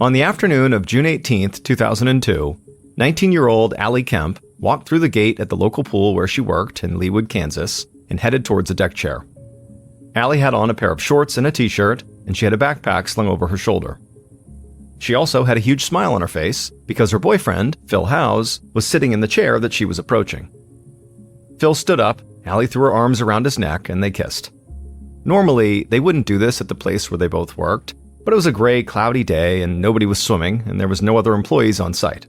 On the afternoon of June 18, 2002, 19-year-old Allie Kemp walked through the gate at the local pool where she worked in Leawood, Kansas, and headed towards a deck chair. Allie had on a pair of shorts and a t-shirt, and she had a backpack slung over her shoulder. She also had a huge smile on her face because her boyfriend, Phil Howes, was sitting in the chair that she was approaching. Phil stood up, Allie threw her arms around his neck, and they kissed. Normally, they wouldn't do this at the place where they both worked, but it was a gray, cloudy day and nobody was swimming and there was no other employees on site.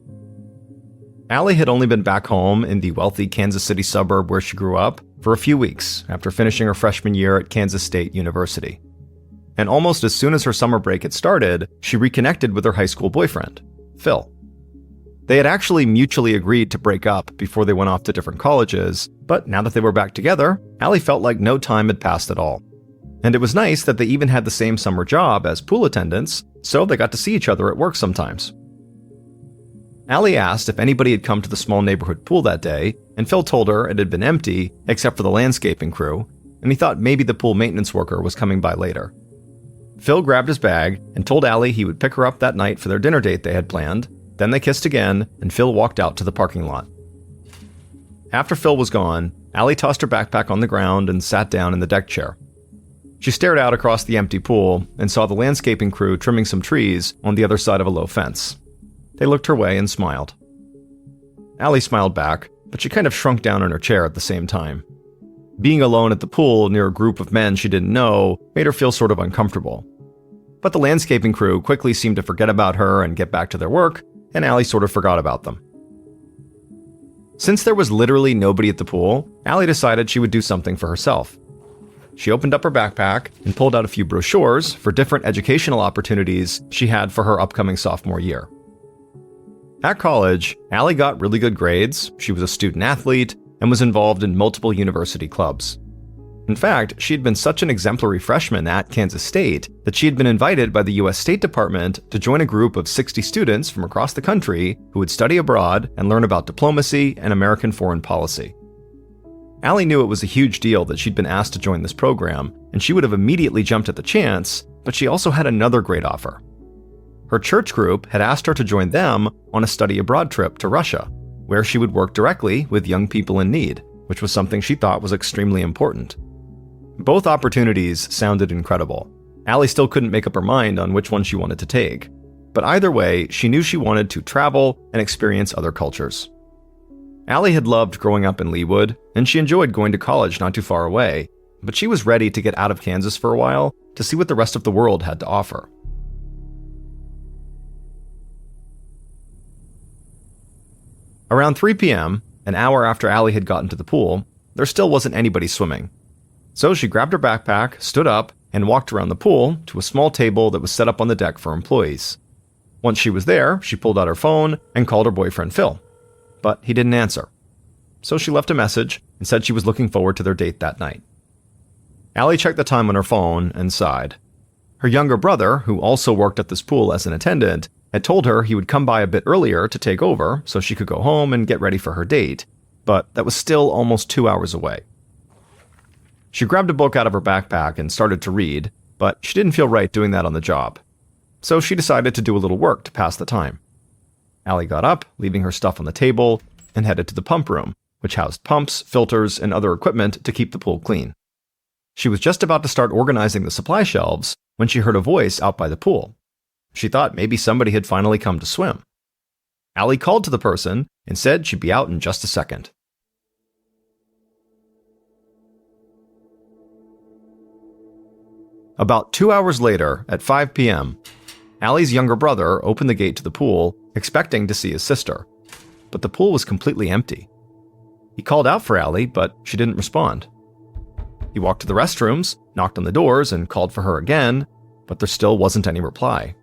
Allie had only been back home in the wealthy Kansas City suburb where she grew up for a few weeks after finishing her freshman year at Kansas State University. And almost as soon as her summer break had started, she reconnected with her high school boyfriend, Phil. They had actually mutually agreed to break up before they went off to different colleges, but now that they were back together, Allie felt like no time had passed at all. And it was nice that they even had the same summer job as pool attendants, so they got to see each other at work sometimes. Allie asked if anybody had come to the small neighborhood pool that day, and Phil told her it had been empty except for the landscaping crew, and he thought maybe the pool maintenance worker was coming by later. Phil grabbed his bag and told Allie he would pick her up that night for their dinner date they had planned. Then they kissed again, and Phil walked out to the parking lot. After Phil was gone, Allie tossed her backpack on the ground and sat down in the deck chair. She stared out across the empty pool and saw the landscaping crew trimming some trees on the other side of a low fence. They looked her way and smiled. Allie smiled back, but she kind of shrunk down in her chair at the same time. Being alone at the pool near a group of men she didn't know made her feel sort of uncomfortable. But the landscaping crew quickly seemed to forget about her and get back to their work, and Allie sort of forgot about them. Since there was literally nobody at the pool, Allie decided she would do something for herself. She opened up her backpack and pulled out a few brochures for different educational opportunities she had for her upcoming sophomore year. At college, Allie got really good grades, she was a student athlete, and was involved in multiple university clubs. In fact, she had been such an exemplary freshman at Kansas State that she had been invited by the U.S. State Department to join a group of 60 students from across the country who would study abroad and learn about diplomacy and American foreign policy. Allie knew it was a huge deal that she'd been asked to join this program, and she would have immediately jumped at the chance, but she also had another great offer. Her church group had asked her to join them on a study abroad trip to Russia, where she would work directly with young people in need, which was something she thought was extremely important. Both opportunities sounded incredible. Allie still couldn't make up her mind on which one she wanted to take, but either way, she knew she wanted to travel and experience other cultures. Allie had loved growing up in Leawood, and she enjoyed going to college not too far away, but she was ready to get out of Kansas for a while to see what the rest of the world had to offer. Around 3 p.m., an hour after Allie had gotten to the pool, there still wasn't anybody swimming. So she grabbed her backpack, stood up, and walked around the pool to a small table that was set up on the deck for employees. Once she was there, she pulled out her phone and called her boyfriend Phil. But he didn't answer. So she left a message and said she was looking forward to their date that night. Allie checked the time on her phone and sighed. Her younger brother, who also worked at this pool as an attendant, had told her he would come by a bit earlier to take over so she could go home and get ready for her date, but that was still almost 2 hours away. She grabbed a book out of her backpack and started to read, but she didn't feel right doing that on the job. So she decided to do a little work to pass the time. Allie got up, leaving her stuff on the table, and headed to the pump room, which housed pumps, filters, and other equipment to keep the pool clean. She was just about to start organizing the supply shelves when she heard a voice out by the pool. She thought maybe somebody had finally come to swim. Allie called to the person and said she'd be out in just a second. About 2 hours later, at 5 p.m., Allie's younger brother opened the gate to the pool, expecting to see his sister. But the pool was completely empty. He called out for Allie, but she didn't respond. He walked to the restrooms, knocked on the doors, and called for her again, but there still wasn't any reply.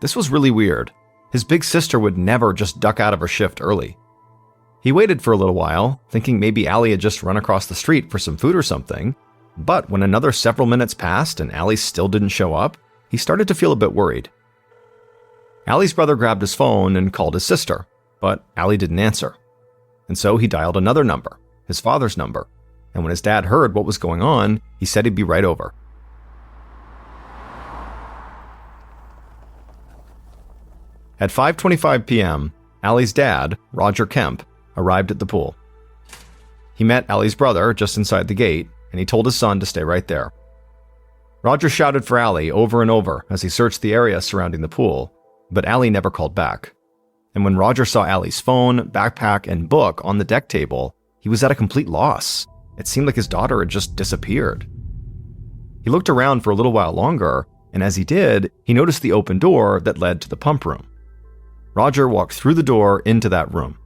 This was really weird. His big sister would never just duck out of her shift early. He waited for a little while, thinking maybe Allie had just run across the street for some food or something, but when another several minutes passed and Allie still didn't show up, he started to feel a bit worried. Allie's brother grabbed his phone and called his sister, but Allie didn't answer. And so he dialed another number, his father's number, and when his dad heard what was going on, he said he'd be right over. At 5:25 p.m., Allie's dad, Roger Kemp, arrived at the pool. He met Allie's brother just inside the gate, and he told his son to stay right there. Roger shouted for Allie over and over as he searched the area surrounding the pool, but Allie never called back. And when Roger saw Allie's phone, backpack, and book on the deck table, he was at a complete loss. It seemed like his daughter had just disappeared. He looked around for a little while longer, and as he did, he noticed the open door that led to the pump room. Roger walked through the door into that room,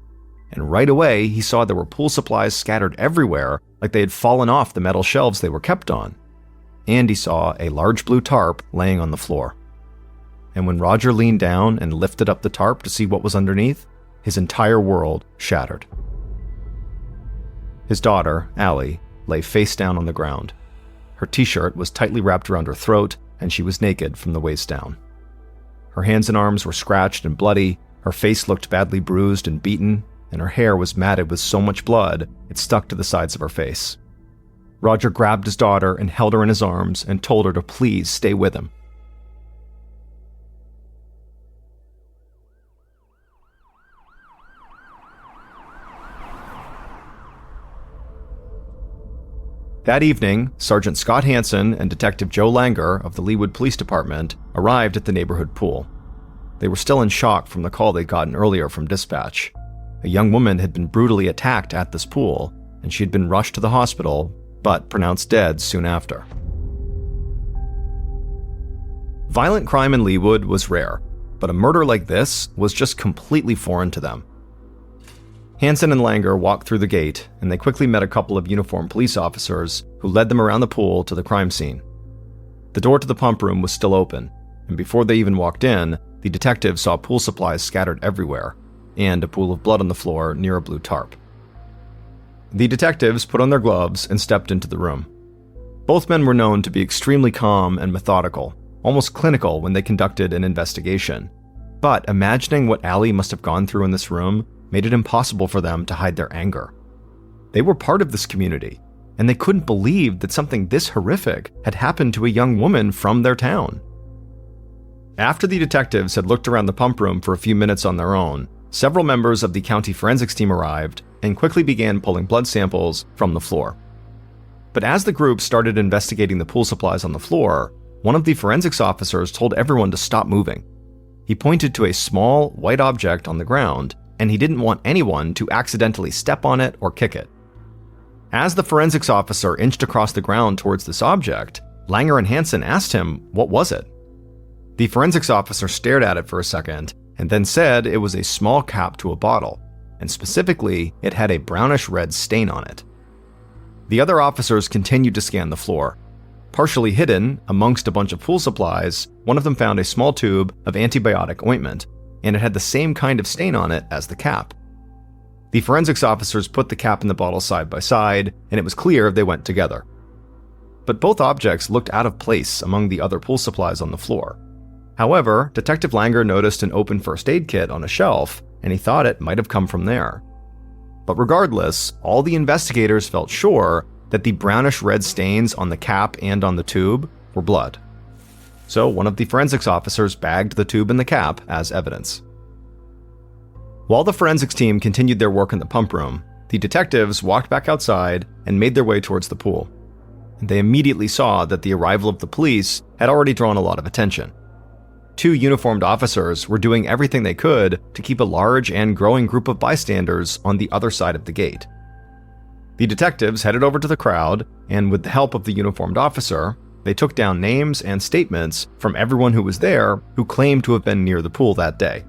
and right away he saw there were pool supplies scattered everywhere like they had fallen off the metal shelves they were kept on. And he saw a large blue tarp laying on the floor. And when Roger leaned down and lifted up the tarp to see what was underneath, his entire world shattered. His daughter, Allie, lay face down on the ground. Her t-shirt was tightly wrapped around her throat, and she was naked from the waist down. Her hands and arms were scratched and bloody, her face looked badly bruised and beaten, and her hair was matted with so much blood it stuck to the sides of her face. Roger grabbed his daughter and held her in his arms and told her to please stay with him. That evening, Sergeant Scott Hansen and Detective Joe Langer of the Leawood Police Department arrived at the neighborhood pool. They were still in shock from the call they'd gotten earlier from dispatch. A young woman had been brutally attacked at this pool, and she had been rushed to the hospital, but pronounced dead soon after. Violent crime in Leawood was rare, but a murder like this was just completely foreign to them. Hansen and Langer walked through the gate, and they quickly met a couple of uniformed police officers who led them around the pool to the crime scene. The door to the pump room was still open, and before they even walked in, the detectives saw pool supplies scattered everywhere, and a pool of blood on the floor near a blue tarp. The detectives put on their gloves and stepped into the room. Both men were known to be extremely calm and methodical, almost clinical when they conducted an investigation. But imagining what Allie must have gone through in this room made it impossible for them to hide their anger. They were part of this community, and they couldn't believe that something this horrific had happened to a young woman from their town. After the detectives had looked around the pump room for a few minutes on their own, several members of the county forensics team arrived and quickly began pulling blood samples from the floor. But as the group started investigating the pool supplies on the floor, one of the forensics officers told everyone to stop moving. He pointed to a small, white object on the ground, and he didn't want anyone to accidentally step on it or kick it. As the forensics officer inched across the ground towards this object, Langer and Hansen asked him, what was it? The forensics officer stared at it for a second, and then said it was a small cap to a bottle, and specifically, it had a brownish-red stain on it. The other officers continued to scan the floor. Partially hidden, amongst a bunch of pool supplies, one of them found a small tube of antibiotic ointment, and it had the same kind of stain on it as the cap. The forensics officers put the cap and the bottle side by side, and it was clear they went together. But both objects looked out of place among the other pool supplies on the floor. However, Detective Langer noticed an open first aid kit on a shelf, and he thought it might have come from there. But regardless, all the investigators felt sure that the brownish-red stains on the cap and on the tube were blood. So one of the forensics officers bagged the tube and the cap as evidence. While the forensics team continued their work in the pump room, the detectives walked back outside and made their way towards the pool. And they immediately saw that the arrival of the police had already drawn a lot of attention. 2 uniformed officers were doing everything they could to keep a large and growing group of bystanders on the other side of the gate. The detectives headed over to the crowd, and with the help of the uniformed officer, they took down names and statements from everyone who was there who claimed to have been near the pool that day.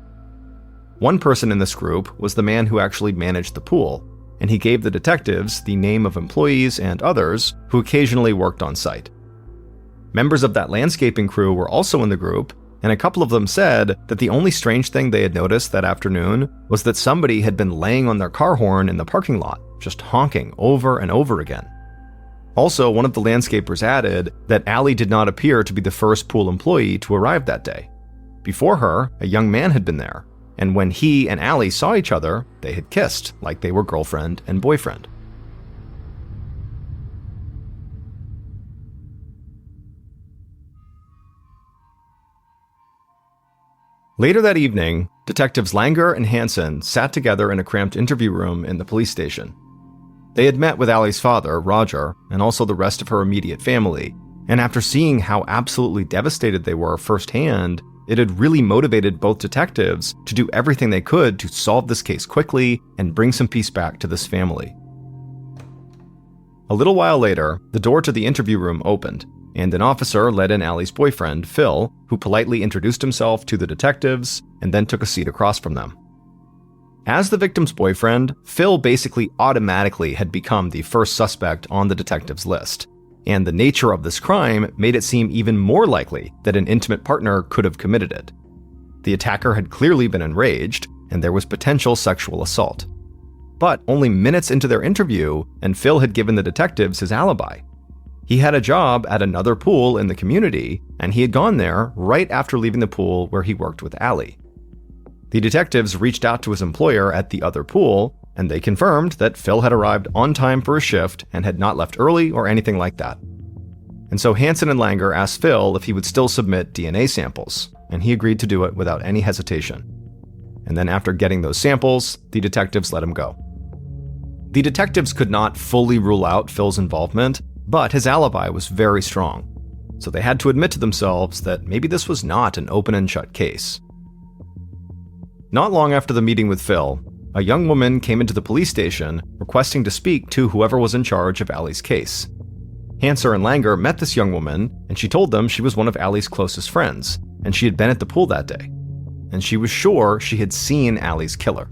One person in this group was the man who actually managed the pool, and he gave the detectives the name of employees and others who occasionally worked on site. Members of that landscaping crew were also in the group, and a couple of them said that the only strange thing they had noticed that afternoon was that somebody had been laying on their car horn in the parking lot, just honking over and over again. Also, one of the landscapers added that Allie did not appear to be the first pool employee to arrive that day. Before her, a young man had been there, and when he and Allie saw each other, they had kissed like they were girlfriend and boyfriend. Later that evening, Detectives Langer and Hansen sat together in a cramped interview room in the police station. They had met with Allie's father, Roger, and also the rest of her immediate family, and after seeing how absolutely devastated they were firsthand, it had really motivated both detectives to do everything they could to solve this case quickly and bring some peace back to this family. A little while later, the door to the interview room opened, and an officer led in Allie's boyfriend, Phil, who politely introduced himself to the detectives and then took a seat across from them. As the victim's boyfriend, Phil basically automatically had become the first suspect on the detectives' list, and the nature of this crime made it seem even more likely that an intimate partner could have committed it. The attacker had clearly been enraged, and there was potential sexual assault. But only minutes into their interview, and Phil had given the detectives his alibi. He had a job at another pool in the community, and he had gone there right after leaving the pool where he worked with Allie. The detectives reached out to his employer at the other pool, and they confirmed that Phil had arrived on time for his shift and had not left early or anything like that. And so Hansen and Langer asked Phil if he would still submit DNA samples, and he agreed to do it without any hesitation. And then after getting those samples, the detectives let him go. The detectives could not fully rule out Phil's involvement, but his alibi was very strong, so they had to admit to themselves that maybe this was not an open and shut case. Not long after the meeting with Phil, a young woman came into the police station requesting to speak to whoever was in charge of Allie's case. Hansen and Langer met this young woman, and she told them she was one of Allie's closest friends, and she had been at the pool that day, and she was sure she had seen Allie's killer.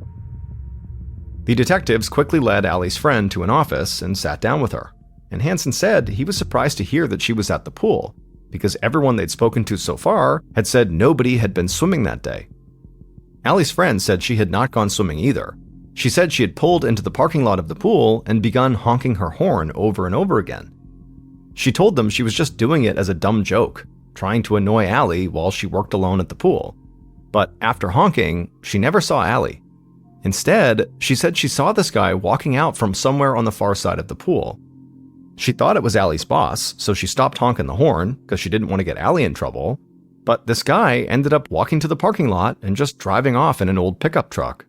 The detectives quickly led Allie's friend to an office and sat down with her, and Hansen said he was surprised to hear that she was at the pool, because everyone they'd spoken to so far had said nobody had been swimming that day. Allie's friend said she had not gone swimming either. She said she had pulled into the parking lot of the pool and begun honking her horn over and over again. She told them she was just doing it as a dumb joke, trying to annoy Allie while she worked alone at the pool. But after honking, she never saw Allie. Instead, she said she saw this guy walking out from somewhere on the far side of the pool. She thought it was Allie's boss, so she stopped honking the horn because she didn't want to get Allie in trouble. But this guy ended up walking to the parking lot and just driving off in an old pickup truck.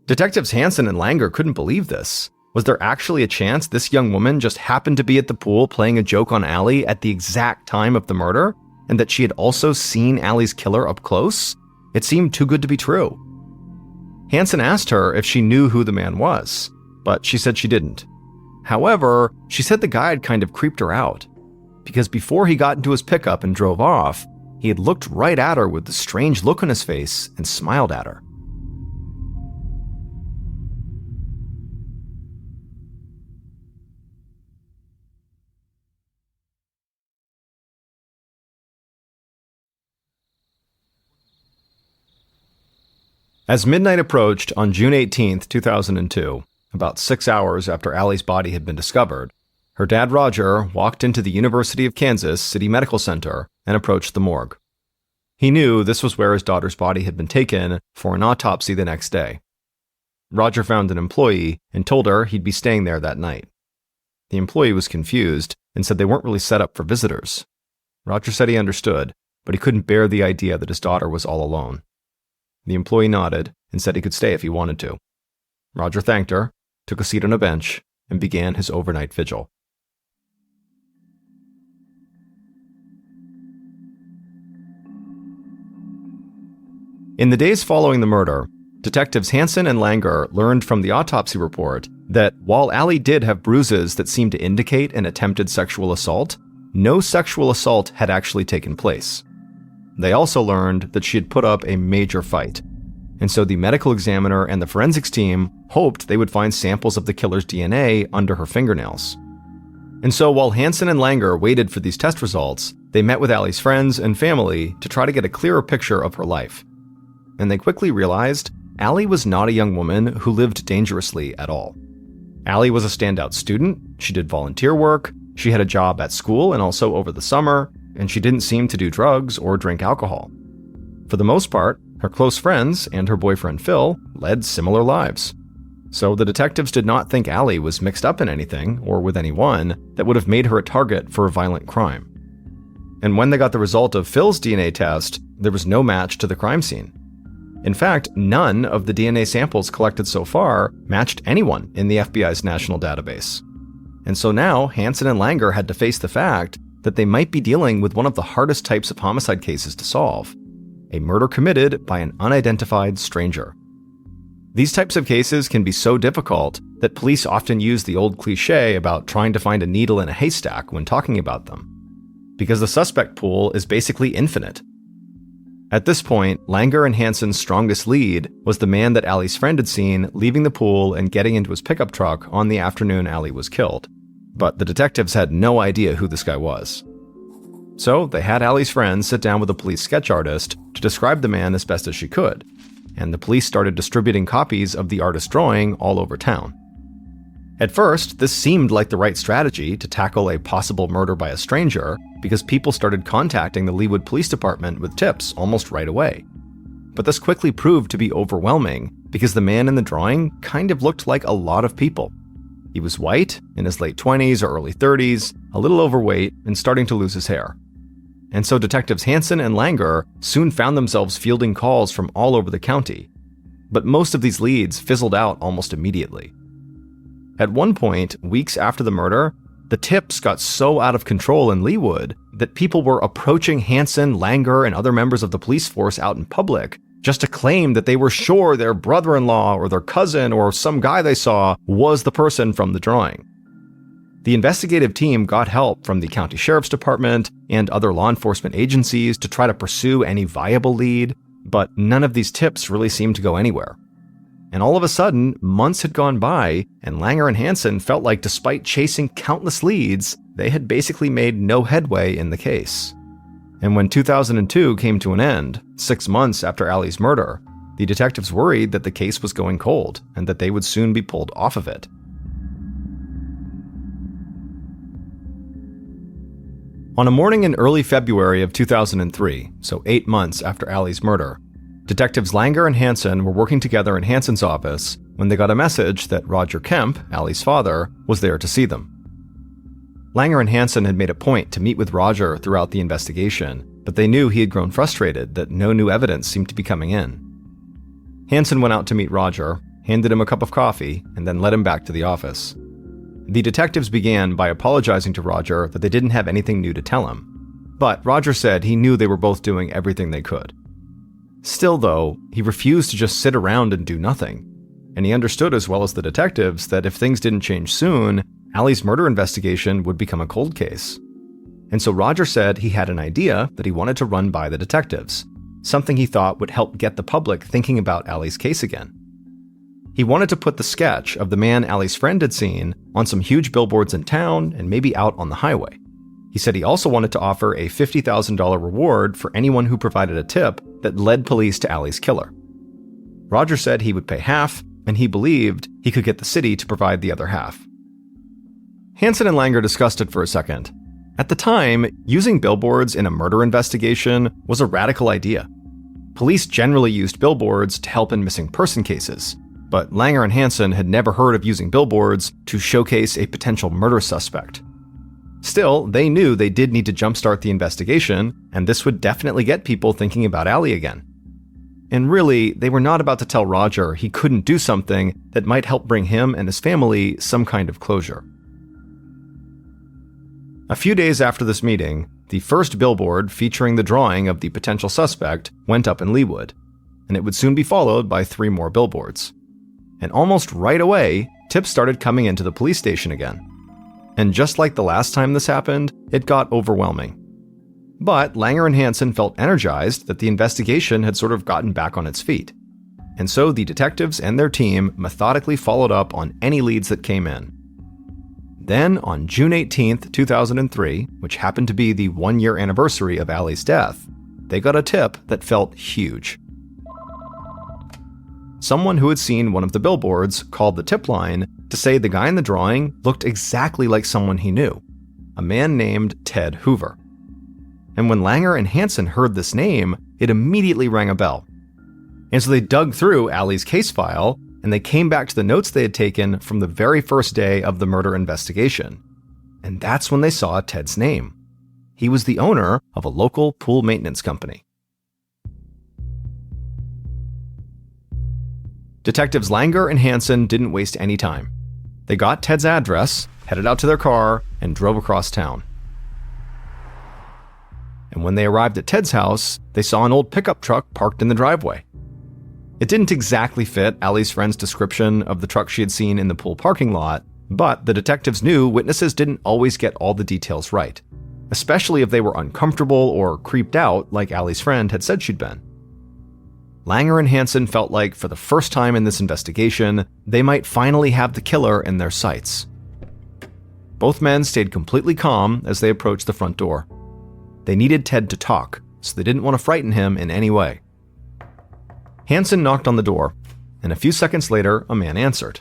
Detectives Hansen and Langer couldn't believe this. Was there actually a chance this young woman just happened to be at the pool playing a joke on Allie at the exact time of the murder, and that she had also seen Allie's killer up close? It seemed too good to be true. Hansen asked her if she knew who the man was, but she said she didn't. However, she said the guy had kind of creeped her out, because before he got into his pickup and drove off, he had looked right at her with a strange look on his face and smiled at her. As midnight approached on June 18, 2002, about 6 hours after Allie's body had been discovered, her dad Roger walked into the University of Kansas City Medical Center and approached the morgue. He knew this was where his daughter's body had been taken for an autopsy the next day. Roger found an employee and told her he'd be staying there that night. The employee was confused and said they weren't really set up for visitors. Roger said he understood, but he couldn't bear the idea that his daughter was all alone. The employee nodded and said he could stay if he wanted to. Roger thanked her, took a seat on a bench, and began his overnight vigil. In the days following the murder, detectives Hansen and Langer learned from the autopsy report that while Allie did have bruises that seemed to indicate an attempted sexual assault, no sexual assault had actually taken place. They also learned that she had put up a major fight, and so the medical examiner and the forensics team hoped they would find samples of the killer's DNA under her fingernails. And so while Hansen and Langer waited for these test results, they met with Allie's friends and family to try to get a clearer picture of her life. And they quickly realized Allie was not a young woman who lived dangerously at all. Allie was a standout student, she did volunteer work, she had a job at school and also over the summer, and she didn't seem to do drugs or drink alcohol. For the most part, her close friends and her boyfriend Phil led similar lives. So the detectives did not think Allie was mixed up in anything or with anyone that would have made her a target for a violent crime. And when they got the result of Phil's DNA test, there was no match to the crime scene. In fact, none of the DNA samples collected so far matched anyone in the FBI's national database. And so now Hansen and Langer had to face the fact that they might be dealing with one of the hardest types of homicide cases to solve: a murder committed by an unidentified stranger. These types of cases can be so difficult that police often use the old cliche about trying to find a needle in a haystack when talking about them, because the suspect pool is basically infinite. At this point, Langer and Hansen's strongest lead was the man that Allie's friend had seen leaving the pool and getting into his pickup truck on the afternoon Allie was killed. But the detectives had no idea who this guy was. So they had Allie's friend sit down with a police sketch artist to describe the man as best as she could, and the police started distributing copies of the artist's drawing all over town. At first, this seemed like the right strategy to tackle a possible murder by a stranger because people started contacting the Leawood Police Department with tips almost right away. But this quickly proved to be overwhelming because the man in the drawing kind of looked like a lot of people. He was white, in his late 20s or early 30s, a little overweight, and starting to lose his hair. And so detectives Hansen and Langer soon found themselves fielding calls from all over the county. But most of these leads fizzled out almost immediately. At one point, weeks after the murder, the tips got so out of control in Leawood that people were approaching Hansen, Langer, and other members of the police force out in public just to claim that they were sure their brother-in-law or their cousin or some guy they saw was the person from the drawing. The investigative team got help from the county sheriff's department and other law enforcement agencies to try to pursue any viable lead, but none of these tips really seemed to go anywhere. And all of a sudden, months had gone by, and Langer and Hansen felt like despite chasing countless leads, they had basically made no headway in the case. And when 2002 came to an end, 6 months after Allie's murder, the detectives worried that the case was going cold and that they would soon be pulled off of it. On a morning in early February of 2003, so 8 months after Allie's murder, detectives Langer and Hansen were working together in Hansen's office when they got a message that Roger Kemp, Allie's father, was there to see them. Langer and Hansen had made a point to meet with Roger throughout the investigation, but they knew he had grown frustrated that no new evidence seemed to be coming in. Hansen went out to meet Roger, handed him a cup of coffee, and then led him back to the office. The detectives began by apologizing to Roger that they didn't have anything new to tell him, but Roger said he knew they were both doing everything they could. Still, though, he refused to just sit around and do nothing, and he understood as well as the detectives that if things didn't change soon, Allie's murder investigation would become a cold case. And so Roger said he had an idea that he wanted to run by the detectives, something he thought would help get the public thinking about Allie's case again. He wanted to put the sketch of the man Allie's friend had seen on some huge billboards in town and maybe out on the highway. He said he also wanted to offer a $50,000 reward for anyone who provided a tip that led police to Allie's killer. Roger said he would pay half, and he believed he could get the city to provide the other half. Hansen and Langer discussed it for a second. At the time, using billboards in a murder investigation was a radical idea. Police generally used billboards to help in missing person cases, but Langer and Hansen had never heard of using billboards to showcase a potential murder suspect. Still, they knew they did need to jumpstart the investigation, and this would definitely get people thinking about Allie again. And really, they were not about to tell Roger he couldn't do something that might help bring him and his family some kind of closure. A few days after this meeting, the first billboard featuring the drawing of the potential suspect went up in Leawood, and it would soon be followed by 3 more billboards. And almost right away, tips started coming into the police station again. And just like the last time this happened, it got overwhelming. But Langer and Hansen felt energized that the investigation had sort of gotten back on its feet. And so the detectives and their team methodically followed up on any leads that came in. Then, on June 18th, 2003, which happened to be the 1-year anniversary of Allie's death, they got a tip that felt huge. Someone who had seen one of the billboards called the tip line to say the guy in the drawing looked exactly like someone he knew, a man named Ted Hoover. And when Langer and Hansen heard this name, it immediately rang a bell. And so they dug through Allie's case file, and they came back to the notes they had taken from the very first day of the murder investigation. And that's when they saw Ted's name. He was the owner of a local pool maintenance company. Detectives Langer and Hansen didn't waste any time. They got Ted's address, headed out to their car, and drove across town. And when they arrived at Ted's house, they saw an old pickup truck parked in the driveway. It didn't exactly fit Allie's friend's description of the truck she had seen in the pool parking lot, but the detectives knew witnesses didn't always get all the details right, especially if they were uncomfortable or creeped out like Allie's friend had said she'd been. Langer and Hansen felt like, for the first time in this investigation, they might finally have the killer in their sights. Both men stayed completely calm as they approached the front door. They needed Ted to talk, so they didn't want to frighten him in any way. Hansen knocked on the door, and a few seconds later, a man answered.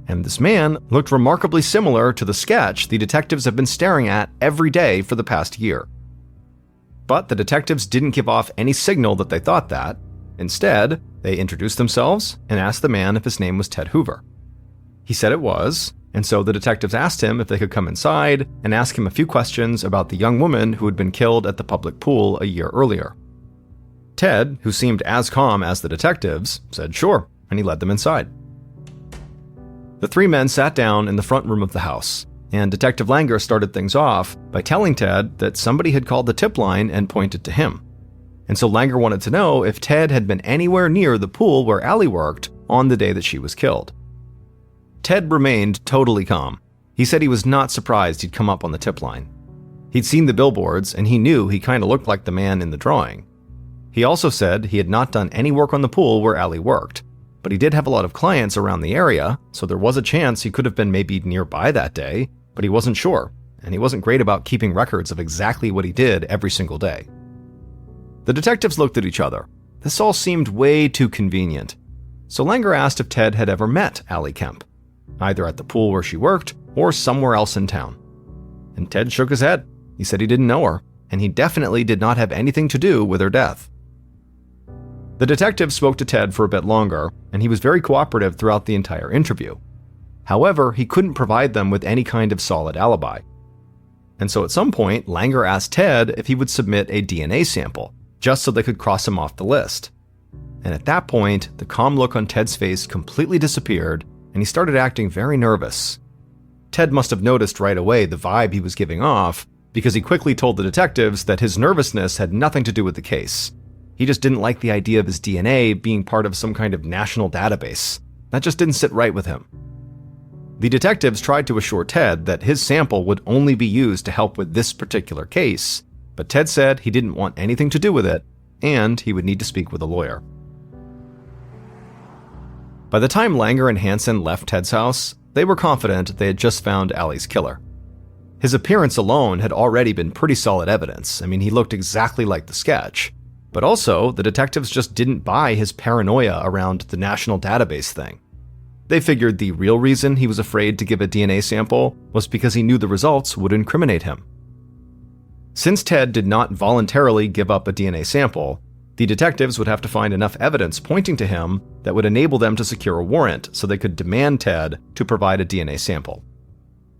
And this man looked remarkably similar to the sketch the detectives have been staring at every day for the past year. But the detectives didn't give off any signal that they thought that. Instead, they introduced themselves and asked the man if his name was Ted Hoover. He said it was, and so the detectives asked him if they could come inside and ask him a few questions about the young woman who had been killed at the public pool a year earlier. Ted, who seemed as calm as the detectives, said sure, and he led them inside. The three men sat down in the front room of the house, and Detective Langer started things off by telling Ted that somebody had called the tip line and pointed to him. And so Langer wanted to know if Ted had been anywhere near the pool where Allie worked on the day that she was killed. Ted remained totally calm. He said he was not surprised he'd come up on the tip line. He'd seen the billboards, and he knew he kind of looked like the man in the drawing. He also said he had not done any work on the pool where Allie worked, but he did have a lot of clients around the area, so there was a chance he could have been maybe nearby that day, but he wasn't sure, and he wasn't great about keeping records of exactly what he did every single day. The detectives looked at each other. This all seemed way too convenient. So Langer asked if Ted had ever met Allie Kemp, either at the pool where she worked or somewhere else in town. And Ted shook his head. He said he didn't know her, and he definitely did not have anything to do with her death. The detective spoke to Ted for a bit longer, and he was very cooperative throughout the entire interview. However, he couldn't provide them with any kind of solid alibi. And so at some point, Langer asked Ted if he would submit a DNA sample, just so they could cross him off the list. And at that point, the calm look on Ted's face completely disappeared, and he started acting very nervous. Ted must have noticed right away the vibe he was giving off, because he quickly told the detectives that his nervousness had nothing to do with the case. He just didn't like the idea of his DNA being part of some kind of national database. That just didn't sit right with him. The detectives tried to assure Ted that his sample would only be used to help with this particular case, but Ted said he didn't want anything to do with it, and he would need to speak with a lawyer. By the time Langer and Hansen left Ted's house, they were confident they had just found Allie's killer. His appearance alone had already been pretty solid evidence. I mean, he looked exactly like the sketch. But also, the detectives just didn't buy his paranoia around the national database thing. They figured the real reason he was afraid to give a DNA sample was because he knew the results would incriminate him. Since Ted did not voluntarily give up a DNA sample, the detectives would have to find enough evidence pointing to him that would enable them to secure a warrant so they could demand Ted to provide a DNA sample.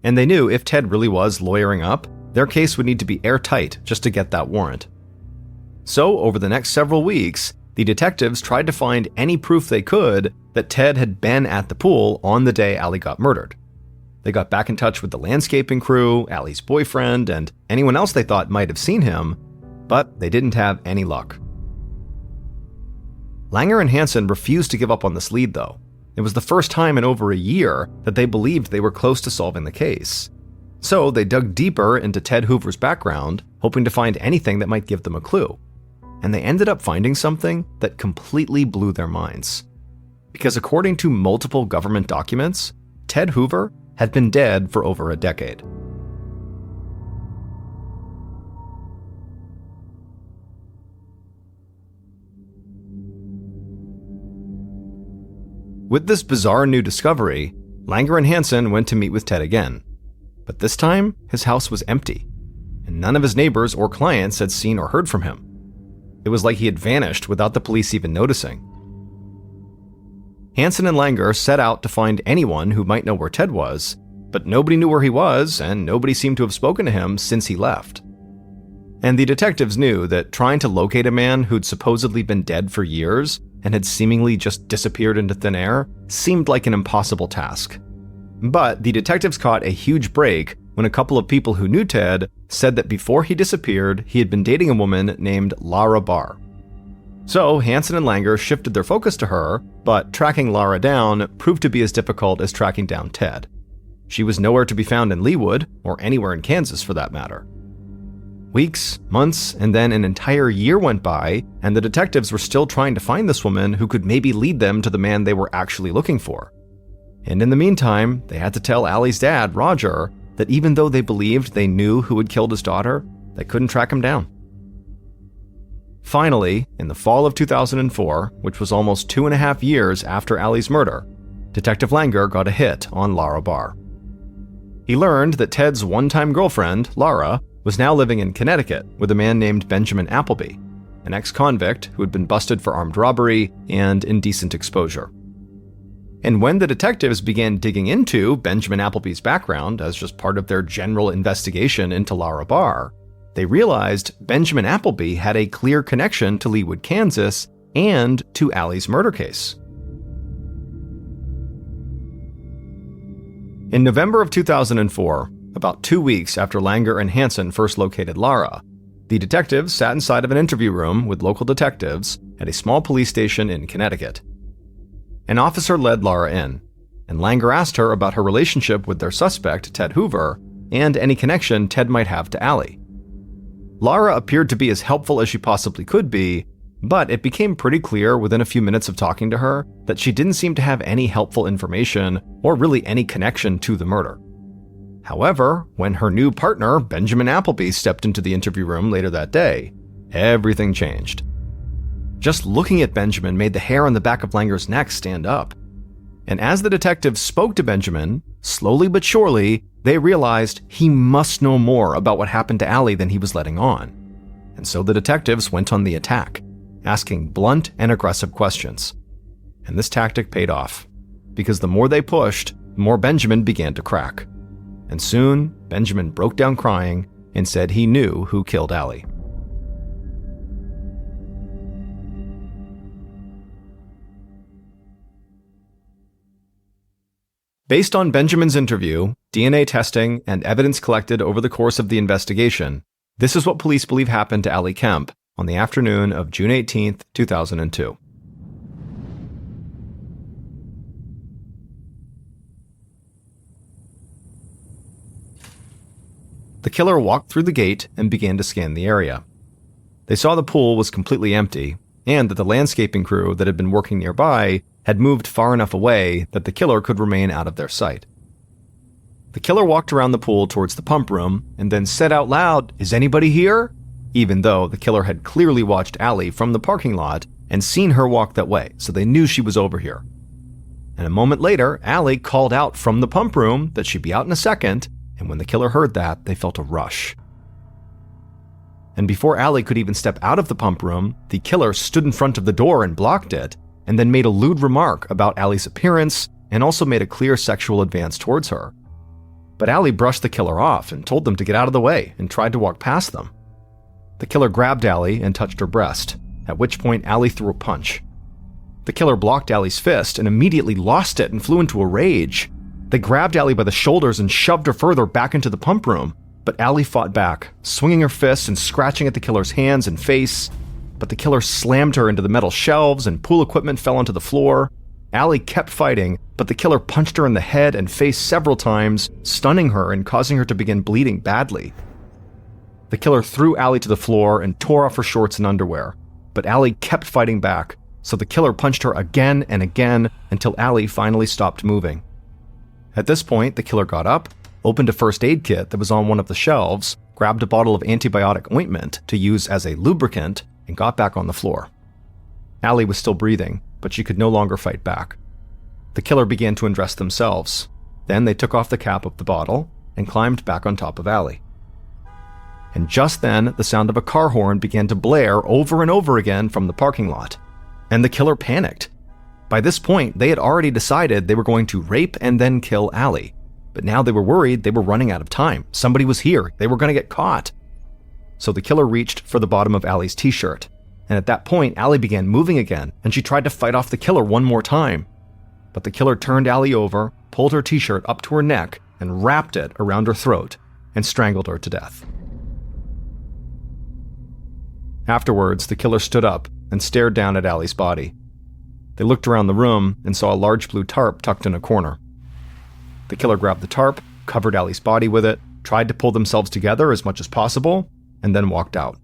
And they knew if Ted really was lawyering up, their case would need to be airtight just to get that warrant. So, over the next several weeks, the detectives tried to find any proof they could that Ted had been at the pool on the day Allie got murdered. They got back in touch with the landscaping crew, Allie's boyfriend, and anyone else they thought might have seen him, but they didn't have any luck. Langer and Hansen refused to give up on this lead, though. It was the first time in over a year that they believed they were close to solving the case. So they dug deeper into Ted Hoover's background, hoping to find anything that might give them a clue. And they ended up finding something that completely blew their minds. Because according to multiple government documents, Ted Hoover had been dead for over a decade. With this bizarre new discovery, Langer and Hansen went to meet with Ted again. But this time, his house was empty, and none of his neighbors or clients had seen or heard from him. It was like he had vanished without the police even noticing. Hansen and Langer set out to find anyone who might know where Ted was, but nobody knew where he was, and nobody seemed to have spoken to him since he left. And the detectives knew that trying to locate a man who'd supposedly been dead for years and had seemingly just disappeared into thin air seemed like an impossible task. But the detectives caught a huge break when a couple of people who knew Ted said that before he disappeared, he had been dating a woman named Lara Barr. So Hansen and Langer shifted their focus to her, but tracking Lara down proved to be as difficult as tracking down Ted. She was nowhere to be found in Leawood, or anywhere in Kansas for that matter. Weeks, months, and then an entire year went by, and the detectives were still trying to find this woman who could maybe lead them to the man they were actually looking for. And in the meantime, they had to tell Allie's dad, Roger, that even though they believed they knew who had killed his daughter, they couldn't track him down. Finally, in the fall of 2004, which was almost 2.5 years after Allie's murder, Detective Langer got a hit on Lara Barr. He learned that Ted's one-time girlfriend, Lara, was now living in Connecticut with a man named Benjamin Appleby, an ex-convict who had been busted for armed robbery and indecent exposure. And when the detectives began digging into Benjamin Appleby's background as just part of their general investigation into Lara Barr, they realized Benjamin Appleby had a clear connection to Leawood, Kansas, and to Allie's murder case. In November of 2004, about 2 weeks after Langer and Hansen first located Lara, the detectives sat inside of an interview room with local detectives at a small police station in Connecticut. An officer led Lara in, and Langer asked her about her relationship with their suspect, Ted Hoover, and any connection Ted might have to Allie. Lara appeared to be as helpful as she possibly could be, but it became pretty clear within a few minutes of talking to her that she didn't seem to have any helpful information or really any connection to the murder. However, when her new partner, Benjamin Appleby, stepped into the interview room later that day, everything changed. Just looking at Benjamin made the hair on the back of Langer's neck stand up. And as the detectives spoke to Benjamin, slowly but surely, they realized he must know more about what happened to Allie than he was letting on. And so the detectives went on the attack, asking blunt and aggressive questions. And this tactic paid off, because the more they pushed, the more Benjamin began to crack. And soon, Benjamin broke down crying and said he knew who killed Allie. Based on Benjamin's interview, DNA testing, and evidence collected over the course of the investigation, this is what police believe happened to Allie Kemp on the afternoon of June 18, 2002. The killer walked through the gate and began to scan the area. They saw the pool was completely empty, and that the landscaping crew that had been working nearby had moved far enough away that the killer could remain out of their sight. The killer walked around the pool towards the pump room and then said out loud, "Is anybody here?" Even though the killer had clearly watched Allie from the parking lot and seen her walk that way, so they knew she was over here. And a moment later, Allie called out from the pump room that she'd be out in a second, and when the killer heard that, they felt a rush. And before Allie could even step out of the pump room, the killer stood in front of the door and blocked it, and then made a lewd remark about Allie's appearance and also made a clear sexual advance towards her. But Allie brushed the killer off and told them to get out of the way and tried to walk past them. The killer grabbed Allie and touched her breast, at which point Allie threw a punch. The killer blocked Allie's fist and immediately lost it and flew into a rage. They grabbed Allie by the shoulders and shoved her further back into the pump room, but Allie fought back, swinging her fists and scratching at the killer's hands and face. But the killer slammed her into the metal shelves and pool equipment fell onto the floor. Allie kept fighting, but the killer punched her in the head and face several times, stunning her and causing her to begin bleeding badly. The killer threw Allie to the floor and tore off her shorts and underwear, but Allie kept fighting back, so the killer punched her again and again until Allie finally stopped moving. At this point, the killer got up, opened a first aid kit that was on one of the shelves, grabbed a bottle of antibiotic ointment to use as a lubricant, and got back on the floor. Allie was still breathing, but she could no longer fight back. The killer began to undress themselves. Then they took off the cap of the bottle and climbed back on top of Allie. And just then, the sound of a car horn began to blare over and over again from the parking lot, and the killer panicked. By this point, they had already decided they were going to rape and then kill Allie, but now they were worried they were running out of time. Somebody was here. They were going to get caught. So the killer reached for the bottom of Allie's t-shirt, and at that point, Allie began moving again, and she tried to fight off the killer one more time. But the killer turned Allie over, pulled her t-shirt up to her neck, and wrapped it around her throat, and strangled her to death. Afterwards, the killer stood up and stared down at Allie's body. They looked around the room and saw a large blue tarp tucked in a corner. The killer grabbed the tarp, covered Allie's body with it, tried to pull themselves together as much as possible, and then walked out.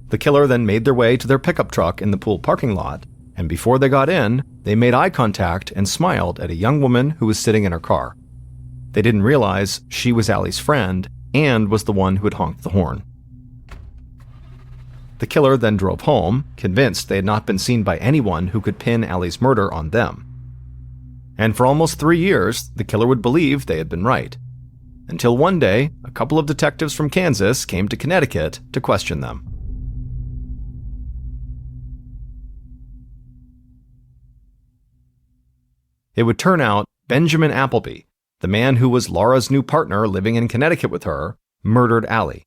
The killer then made their way to their pickup truck in the pool parking lot, and before they got in, they made eye contact and smiled at a young woman who was sitting in her car. They didn't realize she was Allie's friend and was the one who had honked the horn. The killer then drove home, convinced they had not been seen by anyone who could pin Allie's murder on them. And for almost 3 years, the killer would believe they had been right. Until one day, a couple of detectives from Kansas came to Connecticut to question them. It would turn out Benjamin Appleby, the man who was Laura's new partner living in Connecticut with her, murdered Allie.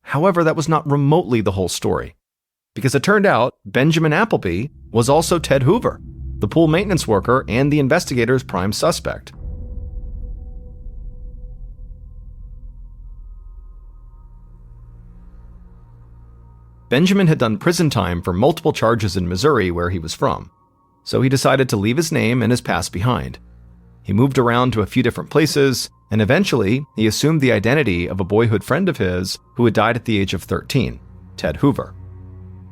However, that was not remotely the whole story, because it turned out Benjamin Appleby was also Ted Hoover, the pool maintenance worker and the investigator's prime suspect. Benjamin had done prison time for multiple charges in Missouri, where he was from, so he decided to leave his name and his past behind. He moved around to a few different places, and eventually he assumed the identity of a boyhood friend of his who had died at the age of 13, Ted Hoover.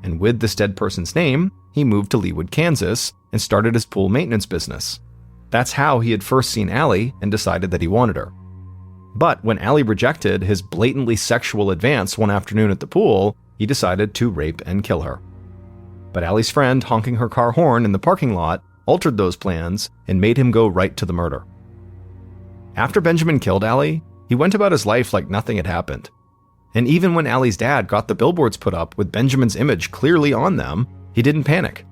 And with this dead person's name, he moved to Leawood, Kansas, and started his pool maintenance business. That's how he had first seen Allie and decided that he wanted her. But when Allie rejected his blatantly sexual advance one afternoon at the pool, he decided to rape and kill her. But Allie's friend honking her car horn in the parking lot altered those plans and made him go right to the murder. After Benjamin killed Allie, he went about his life like nothing had happened. And even when Allie's dad got the billboards put up with Benjamin's image clearly on them, he didn't panic.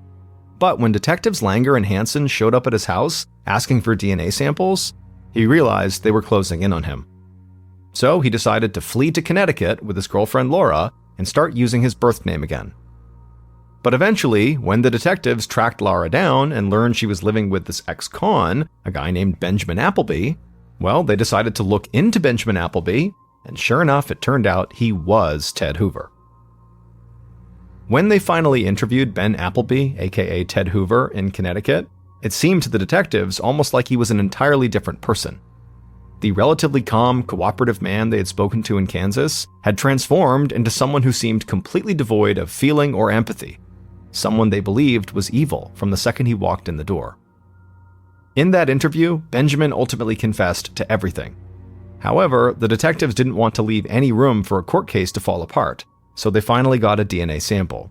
But when detectives Langer and Hansen showed up at his house asking for DNA samples, he realized they were closing in on him. So he decided to flee to Connecticut with his girlfriend Laura and start using his birth name again. But eventually, when the detectives tracked Laura down and learned she was living with this ex-con, a guy named Benjamin Appleby, well, they decided to look into Benjamin Appleby, and sure enough, it turned out he was Ted Hoover. When they finally interviewed Ben Appleby, aka Ted Hoover, in Connecticut, it seemed to the detectives almost like he was an entirely different person. The relatively calm, cooperative man they had spoken to in Kansas had transformed into someone who seemed completely devoid of feeling or empathy, someone they believed was evil from the second he walked in the door. In that interview, Benjamin ultimately confessed to everything. However, the detectives didn't want to leave any room for a court case to fall apart, so they finally got a DNA sample.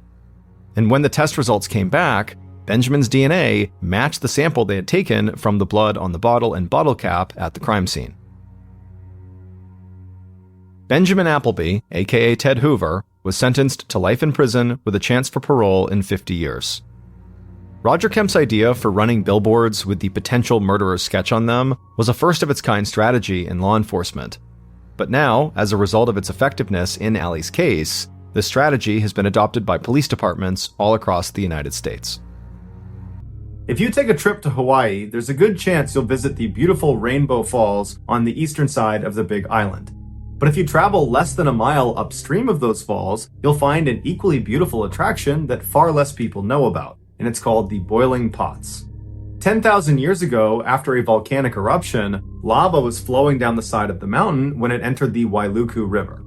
And when the test results came back, Benjamin's DNA matched the sample they had taken from the blood on the bottle and bottle cap at the crime scene. Benjamin Appleby, aka Ted Hoover, was sentenced to life in prison with a chance for parole in 50 years. Roger Kemp's idea for running billboards with the potential murderer's sketch on them was a first-of-its-kind strategy in law enforcement. But now, as a result of its effectiveness in Allie's case, this strategy has been adopted by police departments all across the United States. If you take a trip to Hawaii, there's a good chance you'll visit the beautiful Rainbow Falls on the eastern side of the Big Island. But if you travel less than a mile upstream of those falls, you'll find an equally beautiful attraction that far less people know about, and it's called the Boiling Pots. 10,000 years ago, after a volcanic eruption, lava was flowing down the side of the mountain when it entered the Wailuku River.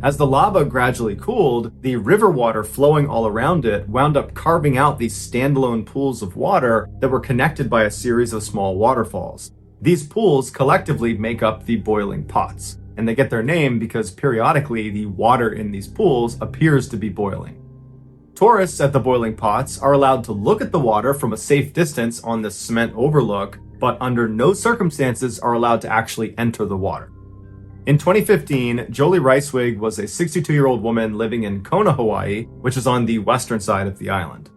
As the lava gradually cooled, the river water flowing all around it wound up carving out these standalone pools of water that were connected by a series of small waterfalls. These pools collectively make up the Boiling Pots, and they get their name because periodically the water in these pools appears to be boiling. Tourists at the Boiling Pots are allowed to look at the water from a safe distance on this cement overlook, but under no circumstances are allowed to actually enter the water. In 2015, Jolie Ricewig was a 62-year-old woman living in Kona, Hawaii, which is on the western side of the island.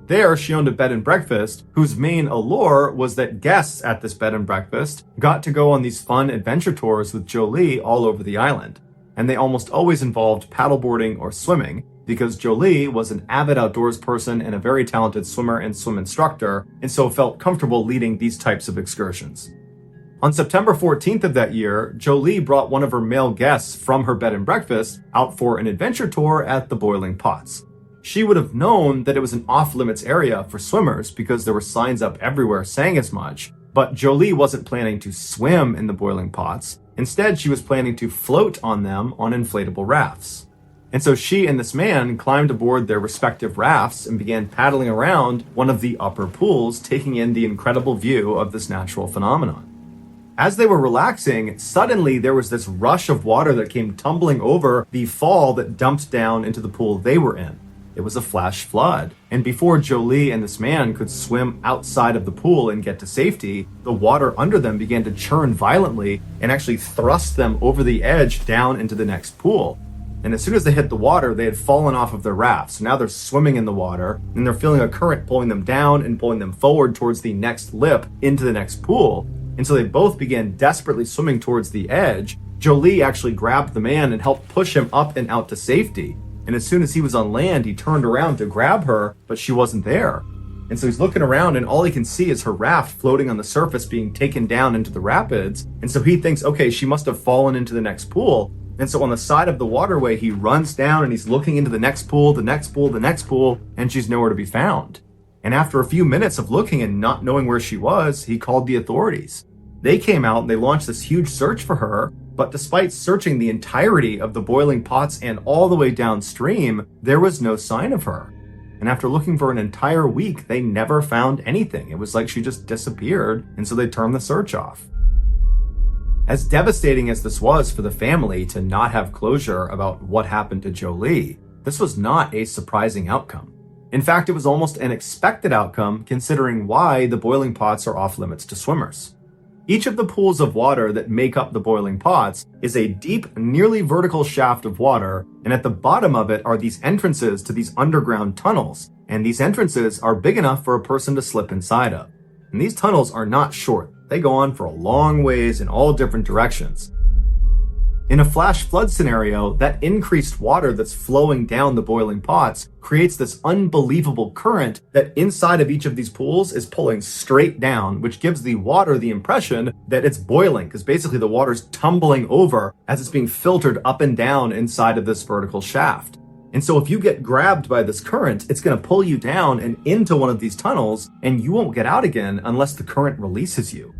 There, she owned a bed and breakfast whose main allure was that guests at this bed and breakfast got to go on these fun adventure tours with Jolie all over the island. and they almost always involved paddleboarding or swimming, because Jolie was an avid outdoors person and a very talented swimmer and swim instructor, and so felt comfortable leading these types of excursions. On September 14th of that year, Jolie brought one of her male guests from her bed and breakfast out for an adventure tour at the Boiling Pots. She would have known that it was an off-limits area for swimmers because there were signs up everywhere saying as much, but Jolie wasn't planning to swim in the Boiling Pots. Instead, she was planning to float on them on inflatable rafts. And so she and this man climbed aboard their respective rafts and began paddling around one of the upper pools, taking in the incredible view of this natural phenomenon. As they were relaxing, suddenly there was this rush of water that came tumbling over the fall that dumped down into the pool they were in. It was a flash flood, and before Jolie and this man could swim outside of the pool and get to safety, the water under them began to churn violently and actually thrust them over the edge down into the next pool. And as soon as they hit the water, they had fallen off of their raft. So now they're swimming in the water, and they're feeling a current pulling them down and pulling them forward towards the next lip into the next pool. And so they both began desperately swimming towards the edge. Jolie actually grabbed the man and helped push him up and out to safety. And as soon as he was on land, he turned around to grab her, but she wasn't there. And so he's looking around, and all he can see is her raft floating on the surface being taken down into the rapids. And so he thinks, okay, she must have fallen into the next pool. And so on the side of the waterway, he runs down and he's looking into the next pool, the next pool, the next pool, and she's nowhere to be found. And after a few minutes of looking and not knowing where she was, he called the authorities. They came out and they launched this huge search for her, but despite searching the entirety of the Boiling Pots and all the way downstream, there was no sign of her. And after looking for an entire week, they never found anything. It was like she just disappeared, and so they turned the search off. As devastating as this was for the family to not have closure about what happened to Jolie, this was not a surprising outcome. In fact, it was almost an expected outcome considering why the Boiling Pots are off limits to swimmers. Each of the pools of water that make up the Boiling Pots is a deep, nearly vertical shaft of water, and at the bottom of it are these entrances to these underground tunnels, and these entrances are big enough for a person to slip inside of. And these tunnels are not short. They go on for a long ways in all different directions. In a flash flood scenario, that increased water that's flowing down the Boiling Pots creates this unbelievable current that inside of each of these pools is pulling straight down, which gives the water the impression that it's boiling, because basically the water's tumbling over as it's being filtered up and down inside of this vertical shaft. And so if you get grabbed by this current, it's going to pull you down and into one of these tunnels, and you won't get out again unless the current releases you.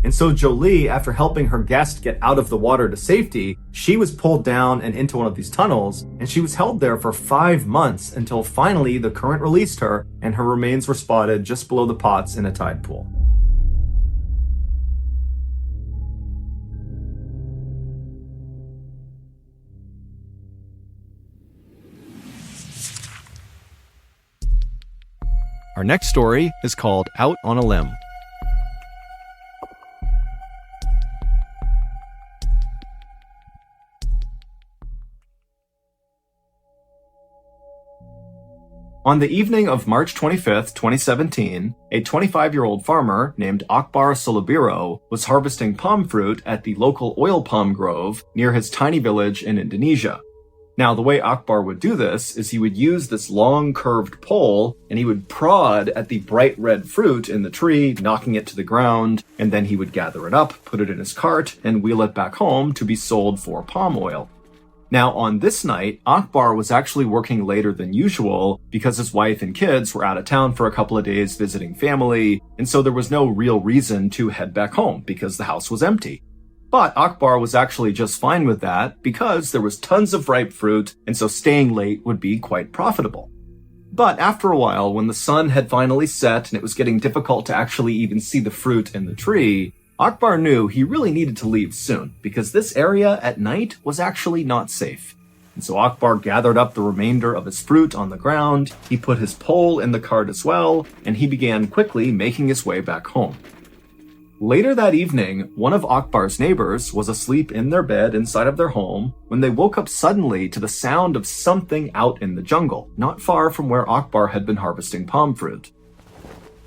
And so Jolie, after helping her guest get out of the water to safety, she was pulled down and into one of these tunnels, and she was held there for 5 months until finally the current released her and her remains were spotted just below the pots in a tide pool. Our next story is called Out on a Limb. On the evening of March 25th, 2017, a 25-year-old farmer named Akbar Solabiro was harvesting palm fruit at the local oil palm grove near his tiny village in Indonesia. Now, the way Akbar would do this is he would use this long curved pole and he would prod at the bright red fruit in the tree, knocking it to the ground, and then he would gather it up, put it in his cart, and wheel it back home to be sold for palm oil. Now, on this night, Akbar was actually working later than usual because his wife and kids were out of town for a couple of days visiting family, and so there was no real reason to head back home because the house was empty. But Akbar was actually just fine with that because there was tons of ripe fruit, and so staying late would be quite profitable. But after a while, when the sun had finally set and it was getting difficult to actually even see the fruit in the tree, Akbar knew he really needed to leave soon because this area at night was actually not safe. And so Akbar gathered up the remainder of his fruit on the ground, he put his pole in the cart as well, and he began quickly making his way back home. Later that evening, one of Akbar's neighbors was asleep in their bed inside of their home when they woke up suddenly to the sound of something out in the jungle, not far from where Akbar had been harvesting palm fruit.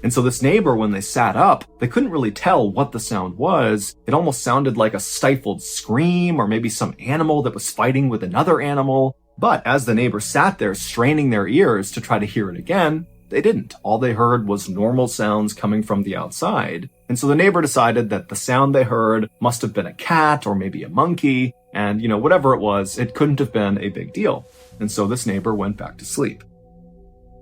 And so this neighbor, when they sat up, they couldn't really tell what the sound was. It almost sounded like a stifled scream or maybe some animal that was fighting with another animal. But as the neighbor sat there straining their ears to try to hear it again, they didn't. All they heard was normal sounds coming from the outside. And so the neighbor decided that the sound they heard must have been a cat or maybe a monkey. And, whatever it was, it couldn't have been a big deal. And so this neighbor went back to sleep.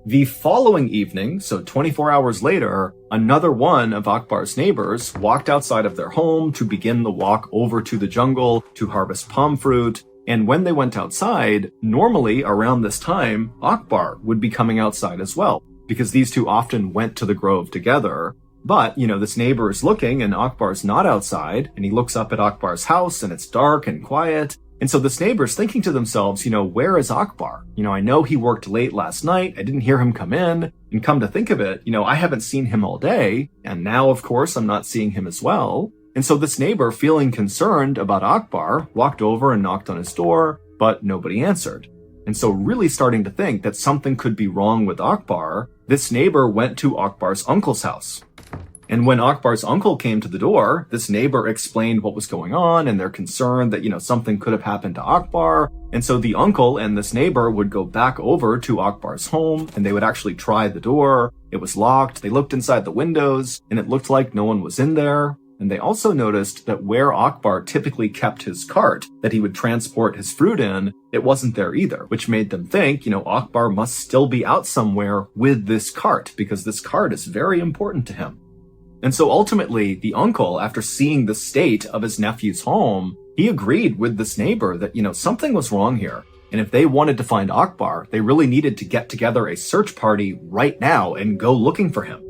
The following evening, so 24 hours later, another one of Akbar's neighbors walked outside of their home to begin the walk over to the jungle to harvest palm fruit. And when they went outside, normally around this time, Akbar would be coming outside as well, because these two often went to the grove together. But, this neighbor is looking and Akbar's not outside, and he looks up at Akbar's house and it's dark and quiet. And so this neighbor's thinking to themselves, where is Akbar? I know he worked late last night. I didn't hear him come in. And come to think of it, I haven't seen him all day. And now, of course, I'm not seeing him as well. And so this neighbor, feeling concerned about Akbar, walked over and knocked on his door, but nobody answered. And so really starting to think that something could be wrong with Akbar, this neighbor went to Akbar's uncle's house. And when Akbar's uncle came to the door, this neighbor explained what was going on and they're concerned that, something could have happened to Akbar. And so the uncle and this neighbor would go back over to Akbar's home and they would actually try the door. It was locked. They looked inside the windows and it looked like no one was in there. And they also noticed that where Akbar typically kept his cart that he would transport his fruit in, it wasn't there either, which made them think, Akbar must still be out somewhere with this cart because this cart is very important to him. And so ultimately, the uncle, after seeing the state of his nephew's home, he agreed with this neighbor that, something was wrong here. And if they wanted to find Akbar, they really needed to get together a search party right now and go looking for him.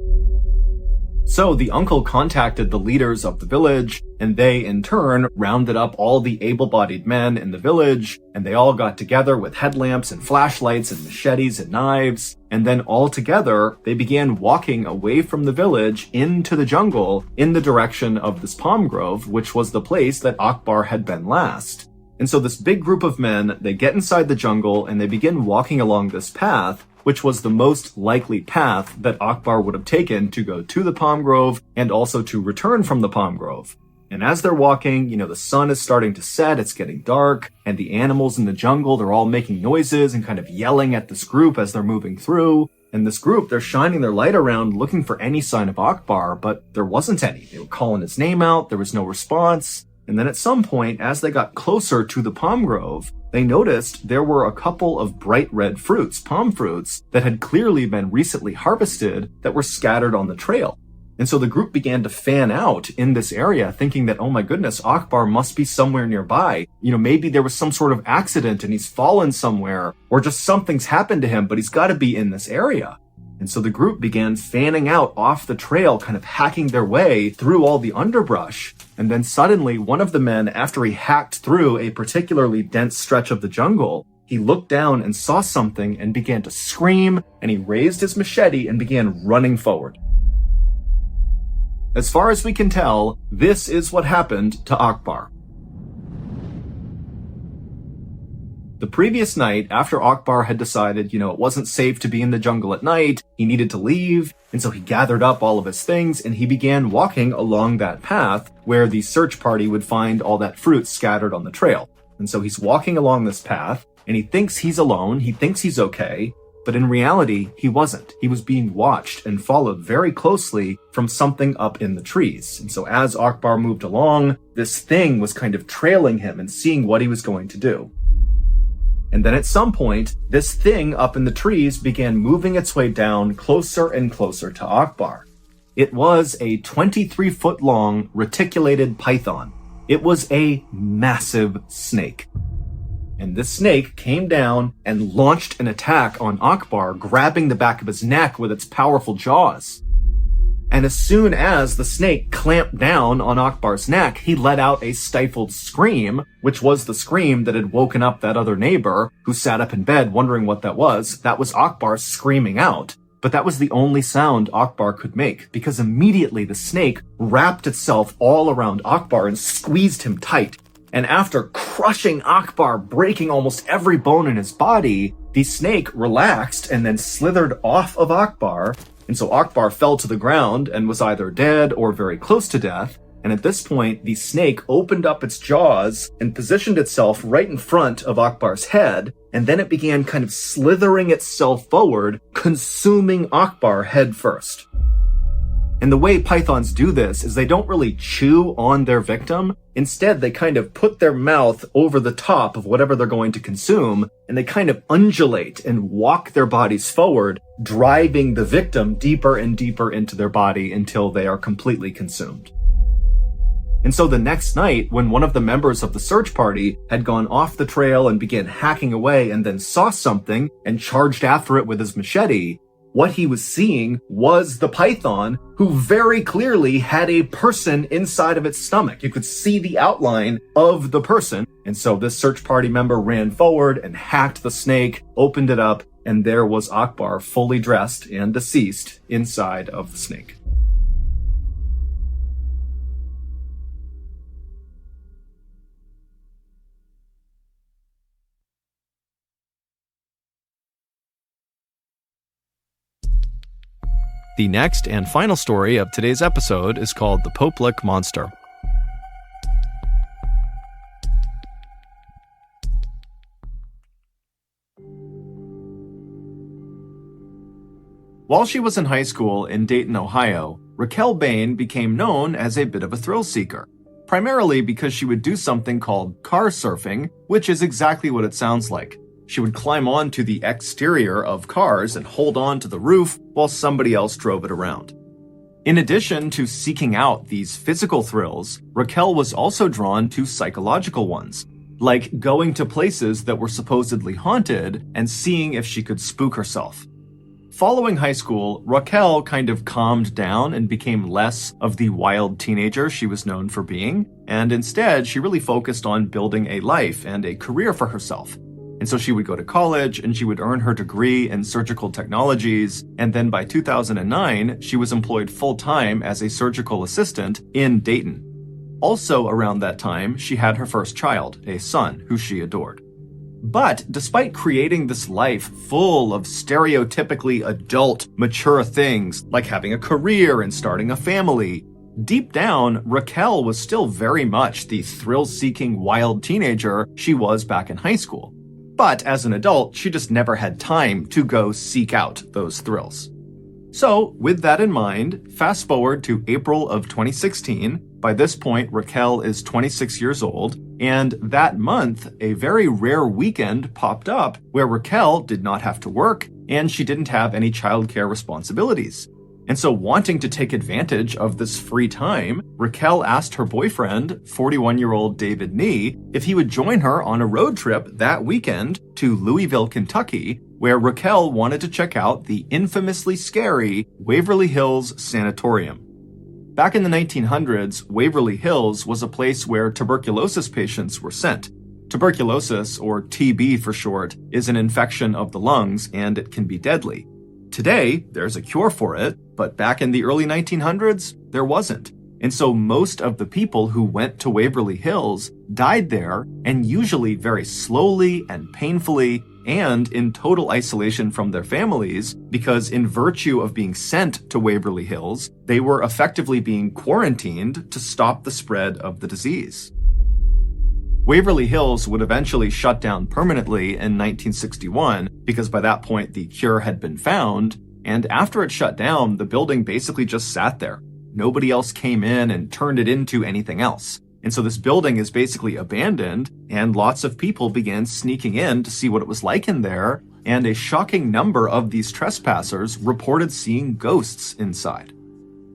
So the uncle contacted the leaders of the village, and they, in turn, rounded up all the able-bodied men in the village, and they all got together with headlamps and flashlights and machetes and knives, and then all together, they began walking away from the village into the jungle in the direction of this palm grove, which was the place that Akbar had been last. And so this big group of men, they get inside the jungle, and they begin walking along this path, which was the most likely path that Akbar would have taken to go to the palm grove and also to return from the palm grove. And as they're walking, the sun is starting to set, it's getting dark, and the animals in the jungle, they're all making noises and kind of yelling at this group as they're moving through. And this group, they're shining their light around looking for any sign of Akbar, but there wasn't any. They were calling his name out, there was no response. And then at some point, as they got closer to the palm grove, they noticed there were a couple of bright red fruits, palm fruits, that had clearly been recently harvested that were scattered on the trail. And so the group began to fan out in this area, thinking that, oh my goodness, Akbar must be somewhere nearby. Maybe there was some sort of accident and he's fallen somewhere, or just something's happened to him, but he's got to be in this area. And so the group began fanning out off the trail, kind of hacking their way through all the underbrush. And then suddenly, one of the men, after he hacked through a particularly dense stretch of the jungle, he looked down and saw something and began to scream, and he raised his machete and began running forward. As far as we can tell, this is what happened to Akbar. The previous night, after Akbar had decided, it wasn't safe to be in the jungle at night, he needed to leave, and so he gathered up all of his things and he began walking along that path where the search party would find all that fruit scattered on the trail. And so he's walking along this path, and he thinks he's alone, he thinks he's okay, but in reality, he wasn't. He was being watched and followed very closely from something up in the trees. And so as Akbar moved along, this thing was kind of trailing him and seeing what he was going to do. And then at some point, this thing up in the trees began moving its way down closer and closer to Akbar. It was a 23-foot-long reticulated python. It was a massive snake. And this snake came down and launched an attack on Akbar, grabbing the back of his neck with its powerful jaws. And as soon as the snake clamped down on Akbar's neck, he let out a stifled scream, which was the scream that had woken up that other neighbor who sat up in bed wondering what that was. That was Akbar screaming out. But that was the only sound Akbar could make, because immediately the snake wrapped itself all around Akbar and squeezed him tight. And after crushing Akbar, breaking almost every bone in his body, the snake relaxed and then slithered off of Akbar And so Akbar fell to the ground and was either dead or very close to death. And at this point, the snake opened up its jaws and positioned itself right in front of Akbar's head. And then it began kind of slithering itself forward, consuming Akbar head first. And the way pythons do this is they don't really chew on their victim. Instead, they kind of put their mouth over the top of whatever they're going to consume, and they kind of undulate and walk their bodies forward, driving the victim deeper and deeper into their body until they are completely consumed. And so the next night, when one of the members of the search party had gone off the trail and began hacking away and then saw something and charged after it with his machete, what he was seeing was the python, who very clearly had a person inside of its stomach. You could see the outline of the person. And so this search party member ran forward and hacked the snake, opened it up, and there was Akbar fully dressed and deceased inside of the snake. The next and final story of today's episode is called The Popelick Monster. While she was in high school in Dayton, Ohio, Raquel Bain became known as a bit of a thrill seeker, primarily because she would do something called car surfing, which is exactly what it sounds like. She would climb onto the exterior of cars and hold on to the roof while somebody else drove it around. In addition to seeking out these physical thrills, Raquel was also drawn to psychological ones, like going to places that were supposedly haunted and seeing if she could spook herself. Following high school, Raquel kind of calmed down and became less of the wild teenager she was known for being, and instead she really focused on building a life and a career for herself. And so she would go to college and she would earn her degree in surgical technologies. And then by 2009, she was employed full-time as a surgical assistant in Dayton. Also around that time, she had her first child, a son who she adored. But despite creating this life full of stereotypically adult, mature things like having a career and starting a family, deep down, Raquel was still very much the thrill-seeking wild teenager she was back in high school. But as an adult, she just never had time to go seek out those thrills. So, with that in mind, fast forward to April of 2016. By this point, Raquel is 26 years old, and that month, a very rare weekend popped up where Raquel did not have to work, and she didn't have any childcare responsibilities. And so, wanting to take advantage of this free time, Raquel asked her boyfriend, 41-year-old David Nee, if he would join her on a road trip that weekend to Louisville, Kentucky, where Raquel wanted to check out the infamously scary Waverly Hills Sanatorium. Back in the 1900s, Waverly Hills was a place where tuberculosis patients were sent. Tuberculosis, or TB for short, is an infection of the lungs, and it can be deadly. Today, there's a cure for it, but back in the early 1900s, there wasn't. And so most of the people who went to Waverly Hills died there, and usually very slowly and painfully, and in total isolation from their families, because in virtue of being sent to Waverly Hills, they were effectively being quarantined to stop the spread of the disease. Waverly Hills would eventually shut down permanently in 1961 because by that point the cure had been found, and after it shut down, the building basically just sat there. Nobody else came in and turned it into anything else. And so this building is basically abandoned, and lots of people began sneaking in to see what it was like in there, and a shocking number of these trespassers reported seeing ghosts inside.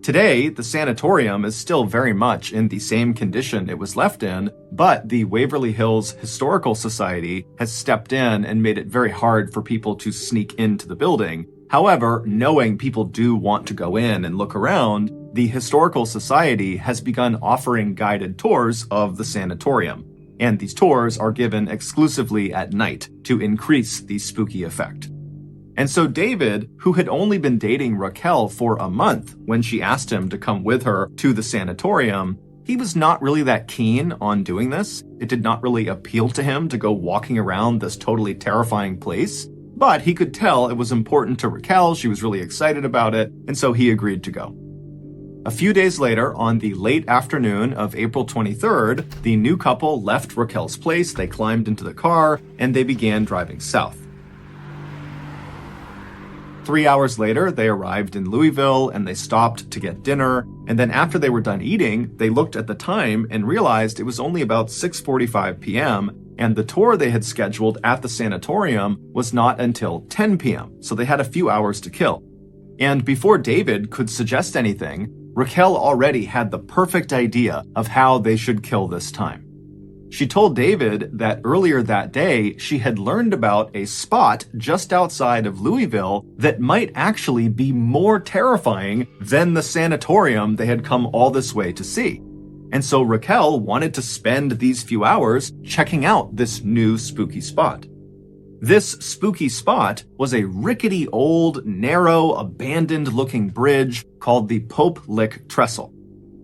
Today, the sanatorium is still very much in the same condition it was left in, but the Waverly Hills Historical Society has stepped in and made it very hard for people to sneak into the building. However, knowing people do want to go in and look around, the Historical Society has begun offering guided tours of the sanatorium. And these tours are given exclusively at night to increase the spooky effect. And so David, who had only been dating Raquel for a month when she asked him to come with her to the sanatorium, he was not really that keen on doing this. It did not really appeal to him to go walking around this totally terrifying place. But he could tell it was important to Raquel, she was really excited about it, and so he agreed to go. A few days later, on the late afternoon of April 23rd, the new couple left Raquel's place, they climbed into the car, and they began driving south. 3 hours later, they arrived in Louisville and they stopped to get dinner. And then after they were done eating, they looked at the time and realized it was only about 6:45 p.m. and the tour they had scheduled at the sanatorium was not until 10 p.m. So they had a few hours to kill. And before David could suggest anything, Raquel already had the perfect idea of how they should kill this time. She told David that earlier that day, she had learned about a spot just outside of Louisville that might actually be more terrifying than the sanatorium they had come all this way to see. And so Raquel wanted to spend these few hours checking out this new spooky spot. This spooky spot was a rickety old, narrow, abandoned-looking bridge called the Pope Lick Trestle.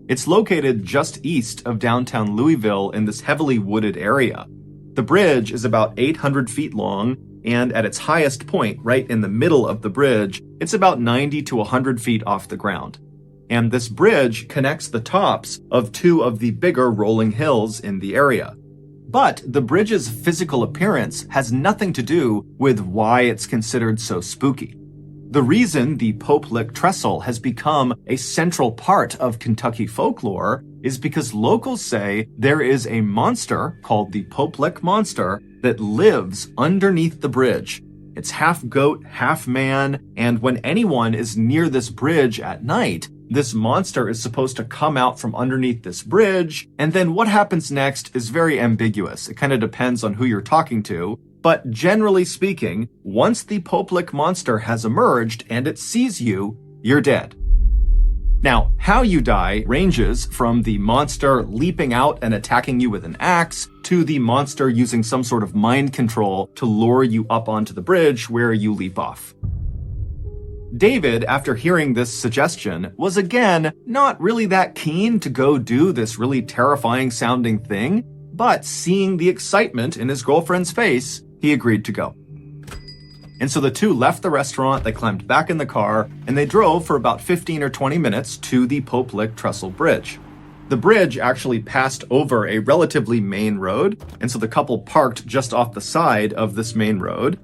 It's located just east of downtown Louisville in this heavily wooded area. The bridge is about 800 feet long, and at its highest point, right in the middle of the bridge, it's about 90 to 100 feet off the ground. And this bridge connects the tops of two of the bigger rolling hills in the area. But the bridge's physical appearance has nothing to do with why it's considered so spooky. The reason the Pope Lick Trestle has become a central part of Kentucky folklore is because locals say there is a monster called the Pope Lick Monster that lives underneath the bridge. It's half goat, half man, and when anyone is near this bridge at night, this monster is supposed to come out from underneath this bridge, and then what happens next is very ambiguous. It kind of depends on who you're talking to. But generally speaking, once the Pope Lick Monster has emerged and it sees you, you're dead. Now, how you die ranges from the monster leaping out and attacking you with an axe to the monster using some sort of mind control to lure you up onto the bridge where you leap off. David, after hearing this suggestion, was again not really that keen to go do this really terrifying sounding thing, but seeing the excitement in his girlfriend's face, he agreed to go. And so the two left the restaurant, they climbed back in the car, and they drove for about 15 or 20 minutes to the Pope Lick Trestle Bridge. The bridge actually passed over a relatively main road, and so the couple parked just off the side of this main road.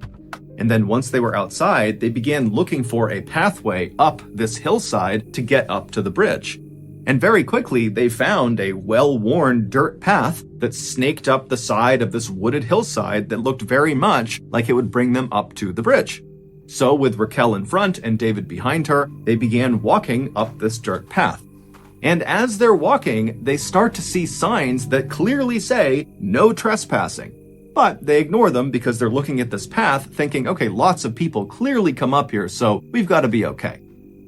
And then once they were outside, they began looking for a pathway up this hillside to get up to the bridge. And very quickly, they found a well-worn dirt path that snaked up the side of this wooded hillside that looked very much like it would bring them up to the bridge. So with Raquel in front and David behind her, they began walking up this dirt path. And as they're walking, they start to see signs that clearly say, "No trespassing." But they ignore them because they're looking at this path thinking, okay, lots of people clearly come up here, so we've got to be okay.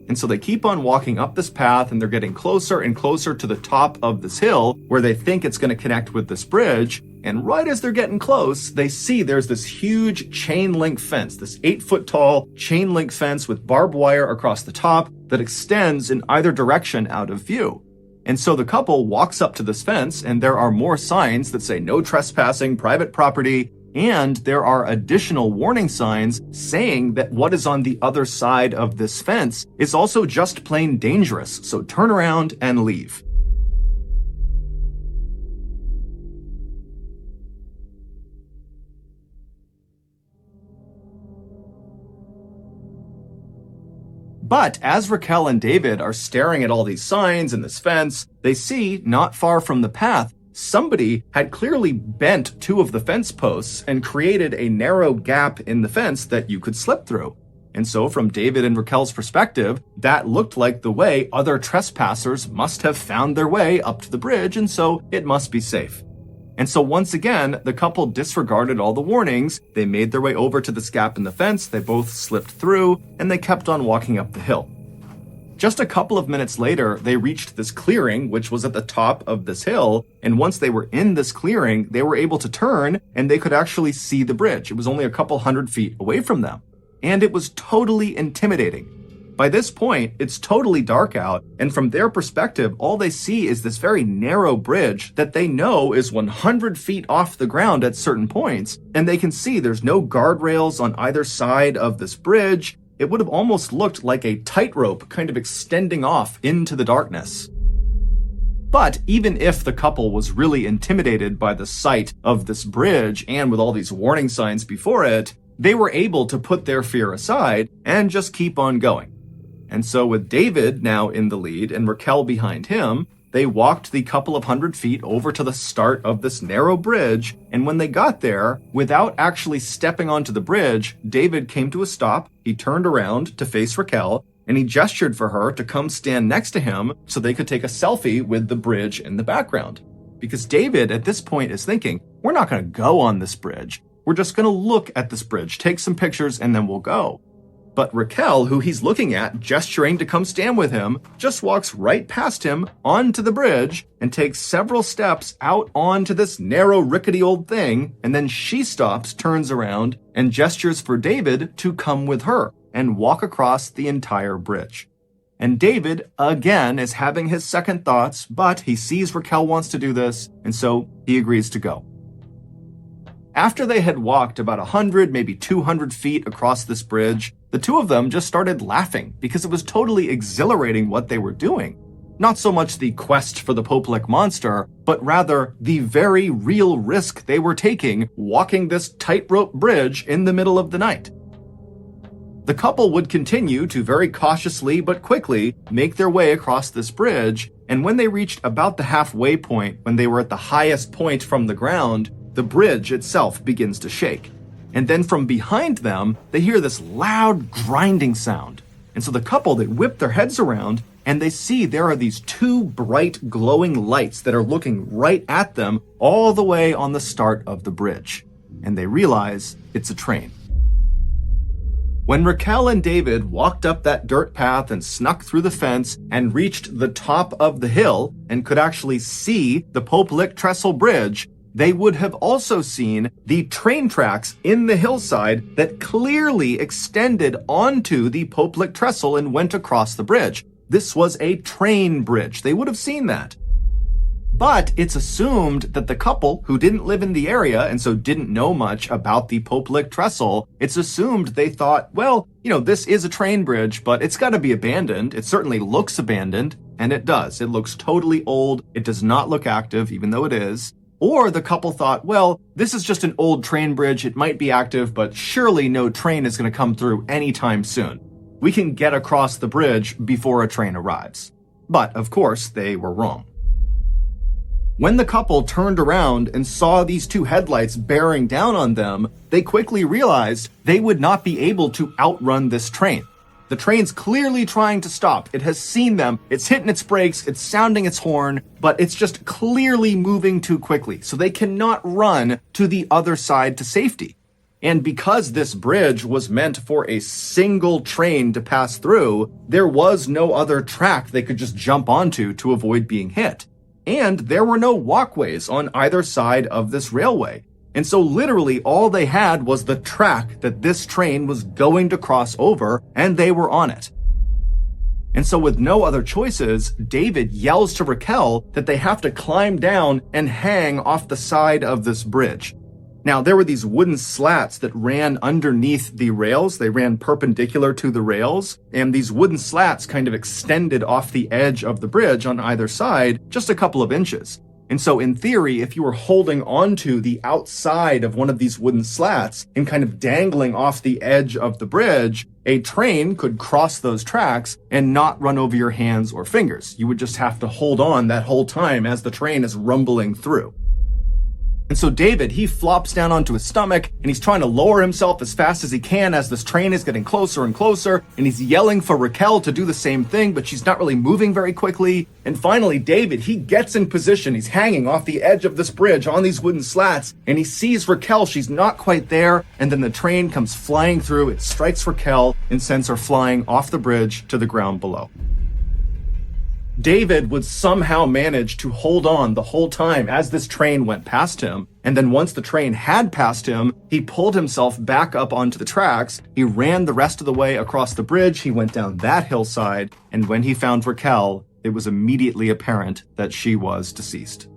And so they keep on walking up this path and they're getting closer and closer to the top of this hill where they think it's going to connect with this bridge. And right as they're getting close, they see there's this huge chain link fence, this 8-foot tall chain link fence with barbed wire across the top that extends in either direction out of view. And so the couple walks up to this fence and there are more signs that say no trespassing, private property, and there are additional warning signs saying that what is on the other side of this fence is also just plain dangerous, so turn around and leave. But as Raquel and David are staring at all these signs and this fence, they see, not far from the path, somebody had clearly bent two of the fence posts and created a narrow gap in the fence that you could slip through. And so from David and Raquel's perspective, that looked like the way other trespassers must have found their way up to the bridge, and so it must be safe. And so once again, the couple disregarded all the warnings. They made their way over to this gap in the fence, they both slipped through, and they kept on walking up the hill. Just a couple of minutes later, they reached this clearing, which was at the top of this hill, and once they were in this clearing, they were able to turn, and they could actually see the bridge. It was only a couple hundred feet away from them. And it was totally intimidating. By this point, it's totally dark out, and from their perspective, all they see is this very narrow bridge that they know is 100 feet off the ground at certain points, and they can see there's no guardrails on either side of this bridge. It would have almost looked like a tightrope kind of extending off into the darkness. But even if the couple was really intimidated by the sight of this bridge and with all these warning signs before it, they were able to put their fear aside and just keep on going. And so with David now in the lead and Raquel behind him, they walked the couple of 100 feet over to the start of this narrow bridge, and when they got there, without actually stepping onto the bridge, David came to a stop, he turned around to face Raquel, and he gestured for her to come stand next to him so they could take a selfie with the bridge in the background. Because David at this point is thinking, we're not going to go on this bridge. We're just going to look at this bridge, take some pictures, and then we'll go. But Raquel, who he's looking at, gesturing to come stand with him, just walks right past him onto the bridge and takes several steps out onto this narrow, rickety old thing, and then she stops, turns around, and gestures for David to come with her and walk across the entire bridge. And David, again, is having his second thoughts, but he sees Raquel wants to do this, and so he agrees to go. After they had walked about 100, maybe 200 feet across this bridge, the two of them just started laughing because it was totally exhilarating what they were doing. Not so much the quest for the Pope-like monster, but rather the very real risk they were taking walking this tightrope bridge in the middle of the night. The couple would continue to very cautiously but quickly make their way across this bridge, and when they reached about the halfway point, when they were at the highest point from the ground, the bridge itself begins to shake. And then from behind them, they hear this loud grinding sound. And so the couple, they whip their heads around and they see there are these two bright glowing lights that are looking right at them all the way on the start of the bridge. And they realize it's a train. When Raquel and David walked up that dirt path and snuck through the fence and reached the top of the hill and could actually see the Pope-Lick Trestle Bridge, they would have also seen the train tracks in the hillside that clearly extended onto the Pope-Lick Trestle and went across the bridge. This was a train bridge. They would have seen that. But it's assumed that the couple, who didn't live in the area and so didn't know much about the Pope-Lick Trestle, it's assumed they thought, well, this is a train bridge, but it's got to be abandoned. It certainly looks abandoned, and it does. It looks totally old. It does not look active, even though it is. Or the couple thought, well, this is just an old train bridge. It might be active, but surely no train is going to come through anytime soon. We can get across the bridge before a train arrives. But, of course, they were wrong. When the couple turned around and saw these two headlights bearing down on them, they quickly realized they would not be able to outrun this train. The train's clearly trying to stop. It has seen them. It's hitting its brakes. It's sounding its horn, but it's just clearly moving too quickly. So they cannot run to the other side to safety. And because this bridge was meant for a single train to pass through, there was no other track they could just jump onto to avoid being hit. And there were no walkways on either side of this railway. And so literally all they had was the track that this train was going to cross over, and they were on it. And so with no other choices, David yells to Raquel that they have to climb down and hang off the side of this bridge. Now, there were these wooden slats that ran underneath the rails. They ran perpendicular to the rails, and these wooden slats kind of extended off the edge of the bridge on either side just a couple of inches. And so in theory, if you were holding onto the outside of one of these wooden slats and kind of dangling off the edge of the bridge, a train could cross those tracks and not run over your hands or fingers. You would just have to hold on that whole time as the train is rumbling through. And so David, he flops down onto his stomach and he's trying to lower himself as fast as he can as this train is getting closer and closer, and he's yelling for Raquel to do the same thing, but she's not really moving very quickly. And finally, David, he gets in position. He's hanging off the edge of this bridge on these wooden slats, and he sees Raquel. She's not quite there, and then the train comes flying through. It strikes Raquel and sends her flying off the bridge to the ground below. David would somehow manage to hold on the whole time as this train went past him. And then once the train had passed him, he pulled himself back up onto the tracks. He ran the rest of the way across the bridge. He went down that hillside. And when he found Raquel, it was immediately apparent that she was deceased.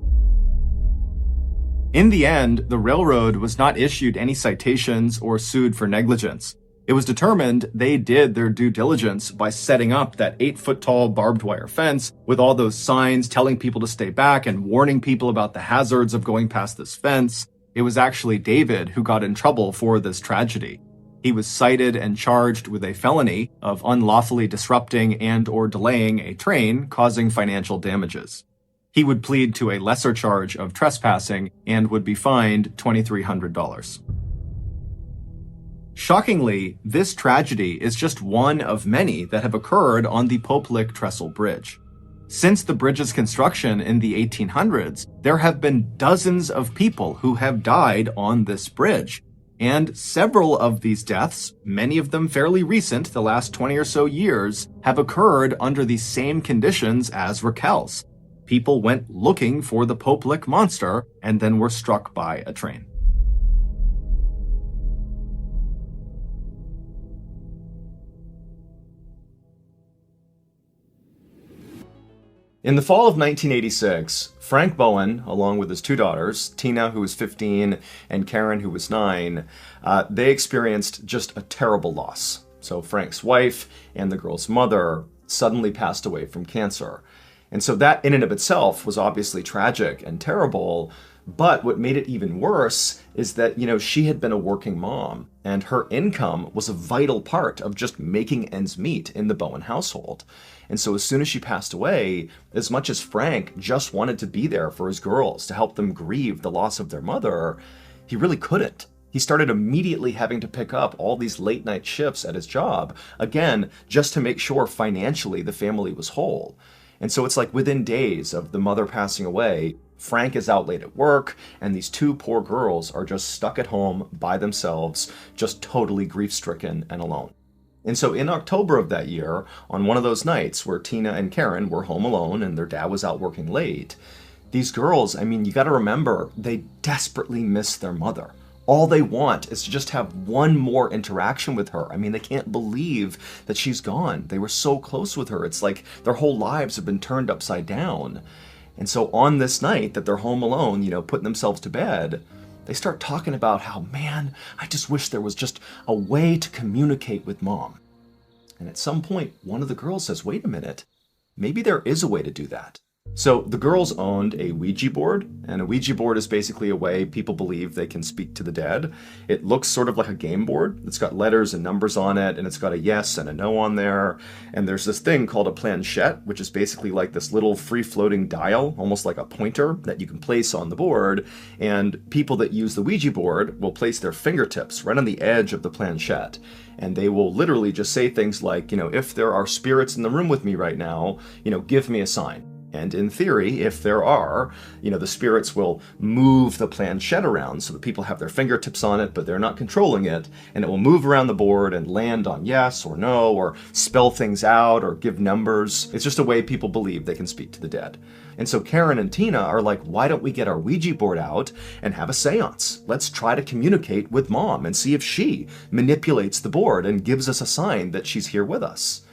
In the end, the railroad was not issued any citations or sued for negligence. It was determined they did their due diligence by setting up that 8-foot-tall barbed wire fence with all those signs telling people to stay back and warning people about the hazards of going past this fence. It was actually David who got in trouble for this tragedy. He was cited and charged with a felony of unlawfully disrupting and/or delaying a train, causing financial damages. He would plead to a lesser charge of trespassing and would be fined $2,300. Shockingly, this tragedy is just one of many that have occurred on the Poplick Trestle Bridge. Since the bridge's construction in the 1800s, there have been dozens of people who have died on this bridge. And several of these deaths, many of them fairly recent, the last 20 or so years, have occurred under the same conditions as Raquel's. People went looking for the Poplick monster and then were struck by a train. In the fall of 1986, Frank Bowen, along with his two daughters, Tina, who was 15, and Karen, who was 9, they experienced just a terrible loss. So Frank's wife and the girl's mother suddenly passed away from cancer. And so that in and of itself was obviously tragic and terrible. But what made it even worse is that, she had been a working mom, and her income was a vital part of just making ends meet in the Bowen household. And so as soon as she passed away, as much as Frank just wanted to be there for his girls to help them grieve the loss of their mother, he really couldn't. He started immediately having to pick up all these late night shifts at his job, again, just to make sure financially the family was whole. And so it's like within days of the mother passing away, Frank is out late at work, and these two poor girls are just stuck at home by themselves, just totally grief-stricken and alone. And so in October of that year, on one of those nights where Tina and Karen were home alone and their dad was out working late, these girls, you gotta remember, they desperately miss their mother. All they want is to just have one more interaction with her. They can't believe that she's gone. They were so close with her. It's like their whole lives have been turned upside down. And so on this night that they're home alone, putting themselves to bed, they start talking about how, man, I just wish there was just a way to communicate with mom. And at some point, one of the girls says, wait a minute, maybe there is a way to do that. So the girls owned a Ouija board, and a Ouija board is basically a way people believe they can speak to the dead. It looks sort of like a game board. It's got letters and numbers on it, and it's got a yes and a no on there. And there's this thing called a planchette, which is basically like this little free-floating dial, almost like a pointer that you can place on the board. And people that use the Ouija board will place their fingertips right on the edge of the planchette. And they will literally just say things like, if there are spirits in the room with me right now, give me a sign. And in theory, if there are, the spirits will move the planchette around so that people have their fingertips on it, but they're not controlling it. And it will move around the board and land on yes or no, or spell things out or give numbers. It's just a way people believe they can speak to the dead. And so Karen and Tina are like, why don't we get our Ouija board out and have a seance? Let's try to communicate with mom and see if she manipulates the board and gives us a sign that she's here with us.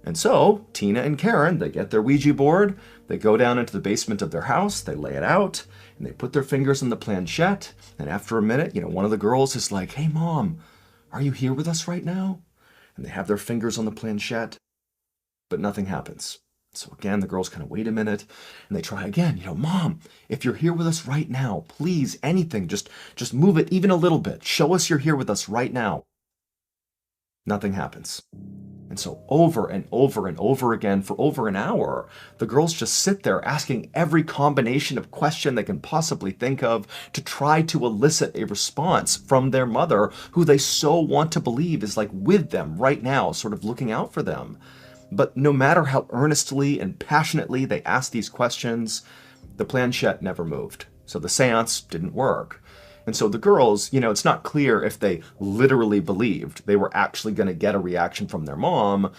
And so, Tina and Karen, they get their Ouija board, they go down into the basement of their house, they lay it out, and they put their fingers on the planchette, and after a minute, one of the girls is like, hey mom, are you here with us right now? And they have their fingers on the planchette, but nothing happens. So again, the girls kind of wait a minute, and they try again, mom, if you're here with us right now, please, anything, just move it even a little bit, show us you're here with us right now. Nothing happens. And so over and over and over again for over an hour, the girls just sit there asking every combination of question they can possibly think of to try to elicit a response from their mother, who they so want to believe is like with them right now, sort of looking out for them. But no matter how earnestly and passionately they asked these questions, the planchette never moved. So the seance didn't work. And so the girls, it's not clear if they literally believed they were actually going to get a reaction from their mom,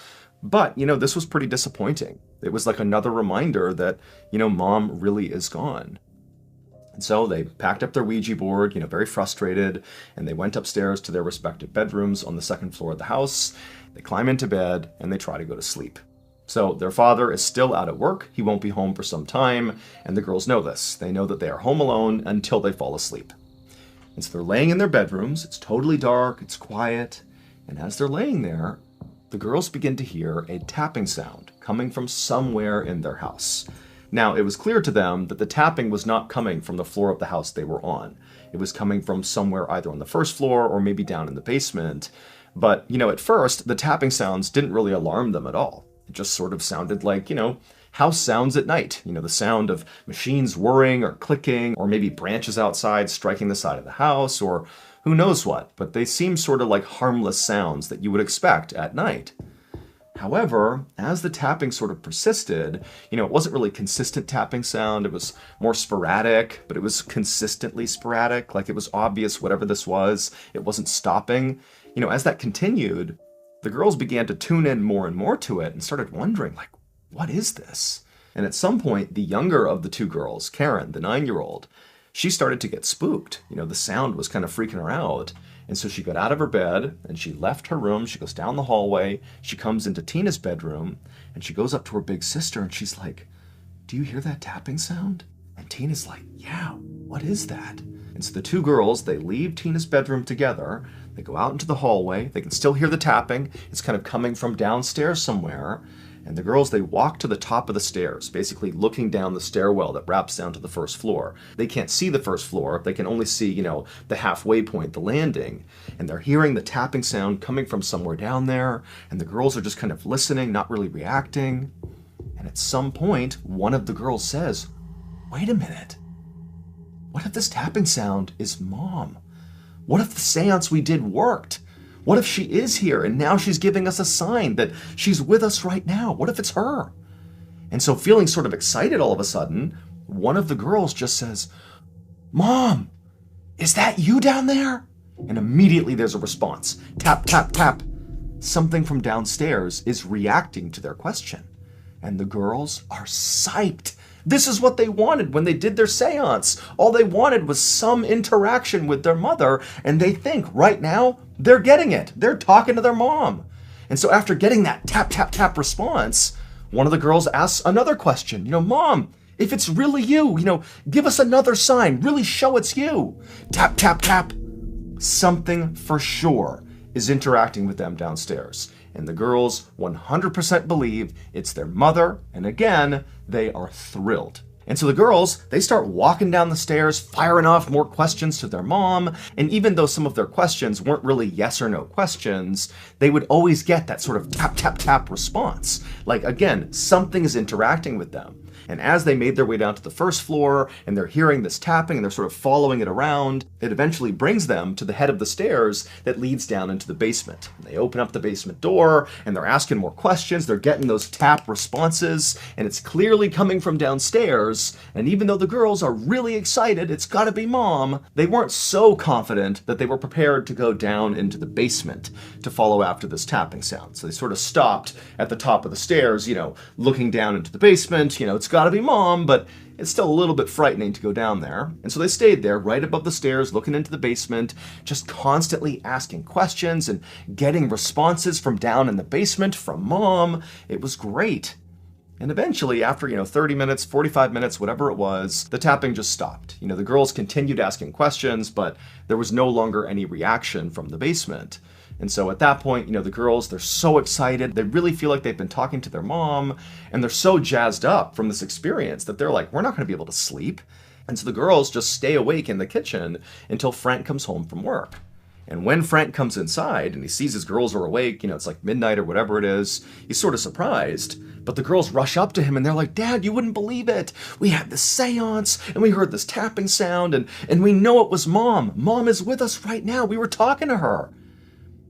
But, this was pretty disappointing. It was like another reminder that, mom really is gone. And so they packed up their Ouija board, very frustrated, and they went upstairs to their respective bedrooms on the second floor of the house. They climb into bed and they try to go to sleep. So their father is still out at work. He won't be home for some time, and the girls know this. They know that they are home alone until they fall asleep. And so they're laying in their bedrooms. It's totally dark, it's quiet, and as they're laying there, the girls begin to hear a tapping sound coming from somewhere in their house. Now, it was clear to them that the tapping was not coming from the floor of the house they were on. It was coming from somewhere either on the first floor or maybe down in the basement. But, at first, the tapping sounds didn't really alarm them at all. It just sort of sounded like, house sounds at night. The sound of machines whirring or clicking, or maybe branches outside striking the side of the house, or who knows what. But they seemed sort of like harmless sounds that you would expect at night. However, as the tapping sort of persisted, it wasn't really consistent tapping sound. It was more sporadic, but it was consistently sporadic. Like it was obvious whatever this was, it wasn't stopping. As that continued, the girls began to tune in more and more to it and started wondering, like, what is this? And at some point, the younger of the two girls, Karen, the 9-year-old, she started to get spooked. The sound was kind of freaking her out. And so she got out of her bed and she left her room. She goes down the hallway. She comes into Tina's bedroom and she goes up to her big sister and she's like, "Do you hear that tapping sound?" And Tina's like, "Yeah, what is that?" And so the two girls, they leave Tina's bedroom together. They go out into the hallway. They can still hear the tapping. It's kind of coming from downstairs somewhere. And the girls, they walk to the top of the stairs, basically looking down the stairwell that wraps down to the first floor. They can't see the first floor. They can only see, the halfway point, the landing. And they're hearing the tapping sound coming from somewhere down there. And the girls are just kind of listening, not really reacting. And at some point, one of the girls says, "Wait a minute. What if this tapping sound is Mom? What if the seance we did worked? What if she is here and now she's giving us a sign that she's with us right now? What if it's her?" And so feeling sort of excited all of a sudden, one of the girls just says, "Mom, is that you down there?" And immediately there's a response. Tap, tap, tap. Something from downstairs is reacting to their question. And the girls are psyched. This is what they wanted when they did their seance. All they wanted was some interaction with their mother, and they think right now they're getting it. They're talking to their mom. And so after getting that tap, tap, tap response, one of the girls asks another question. "Mom, if it's really you, give us another sign. Really show it's you." Tap, tap, tap. Something for sure is interacting with them downstairs. And the girls 100% believe it's their mother, and again, they are thrilled. And so the girls, they start walking down the stairs, firing off more questions to their mom, and even though some of their questions weren't really yes or no questions, they would always get that sort of tap, tap, tap response. Like, again, something is interacting with them. And as they made their way down to the first floor, and they're hearing this tapping, and they're sort of following it around, it eventually brings them to the head of the stairs that leads down into the basement. And they open up the basement door, and they're asking more questions, they're getting those tap responses, and it's clearly coming from downstairs, and even though the girls are really excited, it's gotta be Mom, they weren't so confident that they were prepared to go down into the basement to follow after this tapping sound. So they sort of stopped at the top of the stairs, looking down into the basement, it's gotta be Mom, but it's still a little bit frightening to go down there. And so they stayed there right above the stairs looking into the basement, just constantly asking questions and getting responses from down in the basement from Mom. It was great. And eventually, after 30 minutes, 45 minutes, whatever it was, the tapping just stopped. The girls continued asking questions, but there was no longer any reaction from the basement. And so at that point, the girls, they're so excited. They really feel like they've been talking to their mom, and they're so jazzed up from this experience that they're like, we're not going to be able to sleep. And so the girls just stay awake in the kitchen until Frank comes home from work. And when Frank comes inside and he sees his girls are awake, it's like midnight or whatever it is, he's sort of surprised. But the girls rush up to him and they're like, "Dad, you wouldn't believe it. We had this seance and we heard this tapping sound and we know it was Mom. Mom is with us right now. We were talking to her."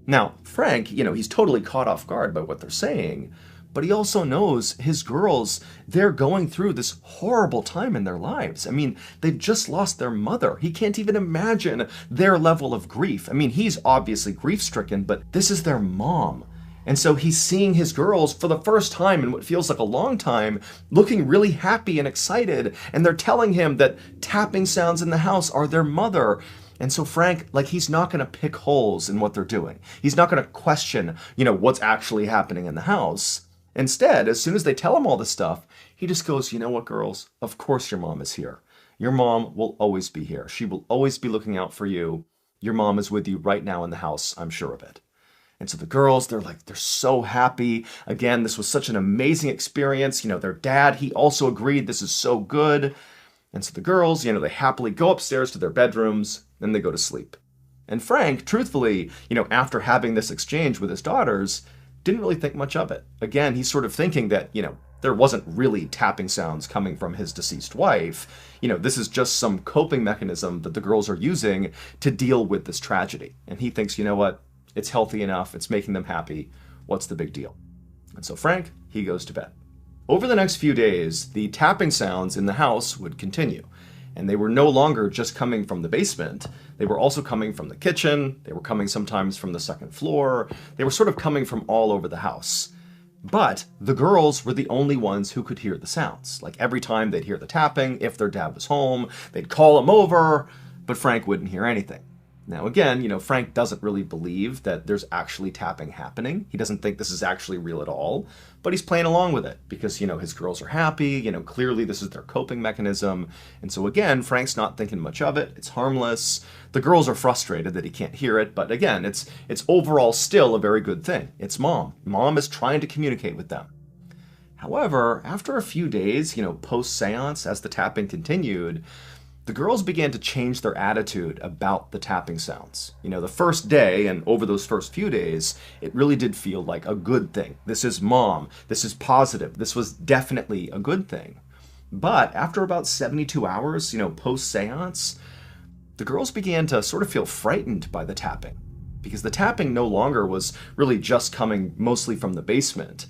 Now, Frank, he's totally caught off guard by what they're saying, but he also knows his girls, they're going through this horrible time in their lives. I mean, they've just lost their mother. He can't even imagine their level of grief. I mean, he's obviously grief-stricken, but this is their mom. And so he's seeing his girls for the first time in what feels like a long time, looking really happy and excited. And they're telling him that tapping sounds in the house are their mother. And so Frank, like, he's not going to pick holes in what they're doing. He's not going to question, what's actually happening in the house. Instead, as soon as they tell him all this stuff, he just goes, you know what, girls? Of course your mom is here. Your mom will always be here. She will always be looking out for you. Your mom is with you right now in the house, I'm sure of it. And so the girls, they're so happy. Again, this was such an amazing experience. Their dad, he also agreed this is so good. And so the girls, they happily go upstairs to their bedrooms, and they go to sleep. And Frank, truthfully, after having this exchange with his daughters, didn't really think much of it. Again, he's sort of thinking that, there wasn't really tapping sounds coming from his deceased wife. This is just some coping mechanism that the girls are using to deal with this tragedy. And he thinks, you know what? It's healthy enough. It's making them happy. What's the big deal? And so Frank, he goes to bed. Over the next few days, the tapping sounds in the house would continue. And they were no longer just coming from the basement. They were also coming from the kitchen. They were coming sometimes from the second floor. They were sort of coming from all over the house. But the girls were the only ones who could hear the sounds. Like every time they'd hear the tapping, if their dad was home, they'd call him over, but Frank wouldn't hear anything. Now again, Frank doesn't really believe that there's actually tapping happening. He doesn't think this is actually real at all, but he's playing along with it because, his girls are happy, clearly this is their coping mechanism. And so again, Frank's not thinking much of it. It's harmless. The girls are frustrated that he can't hear it, but again, it's overall still a very good thing. It's mom. Mom is trying to communicate with them. However, after a few days, post-seance, as the tapping continued, the girls began to change their attitude about the tapping sounds. The first day and over those first few days, it really did feel like a good thing. This is mom. This is positive. This was definitely a good thing. But after about 72 hours, post-seance, the girls began to sort of feel frightened by the tapping because the tapping no longer was really just coming mostly from the basement.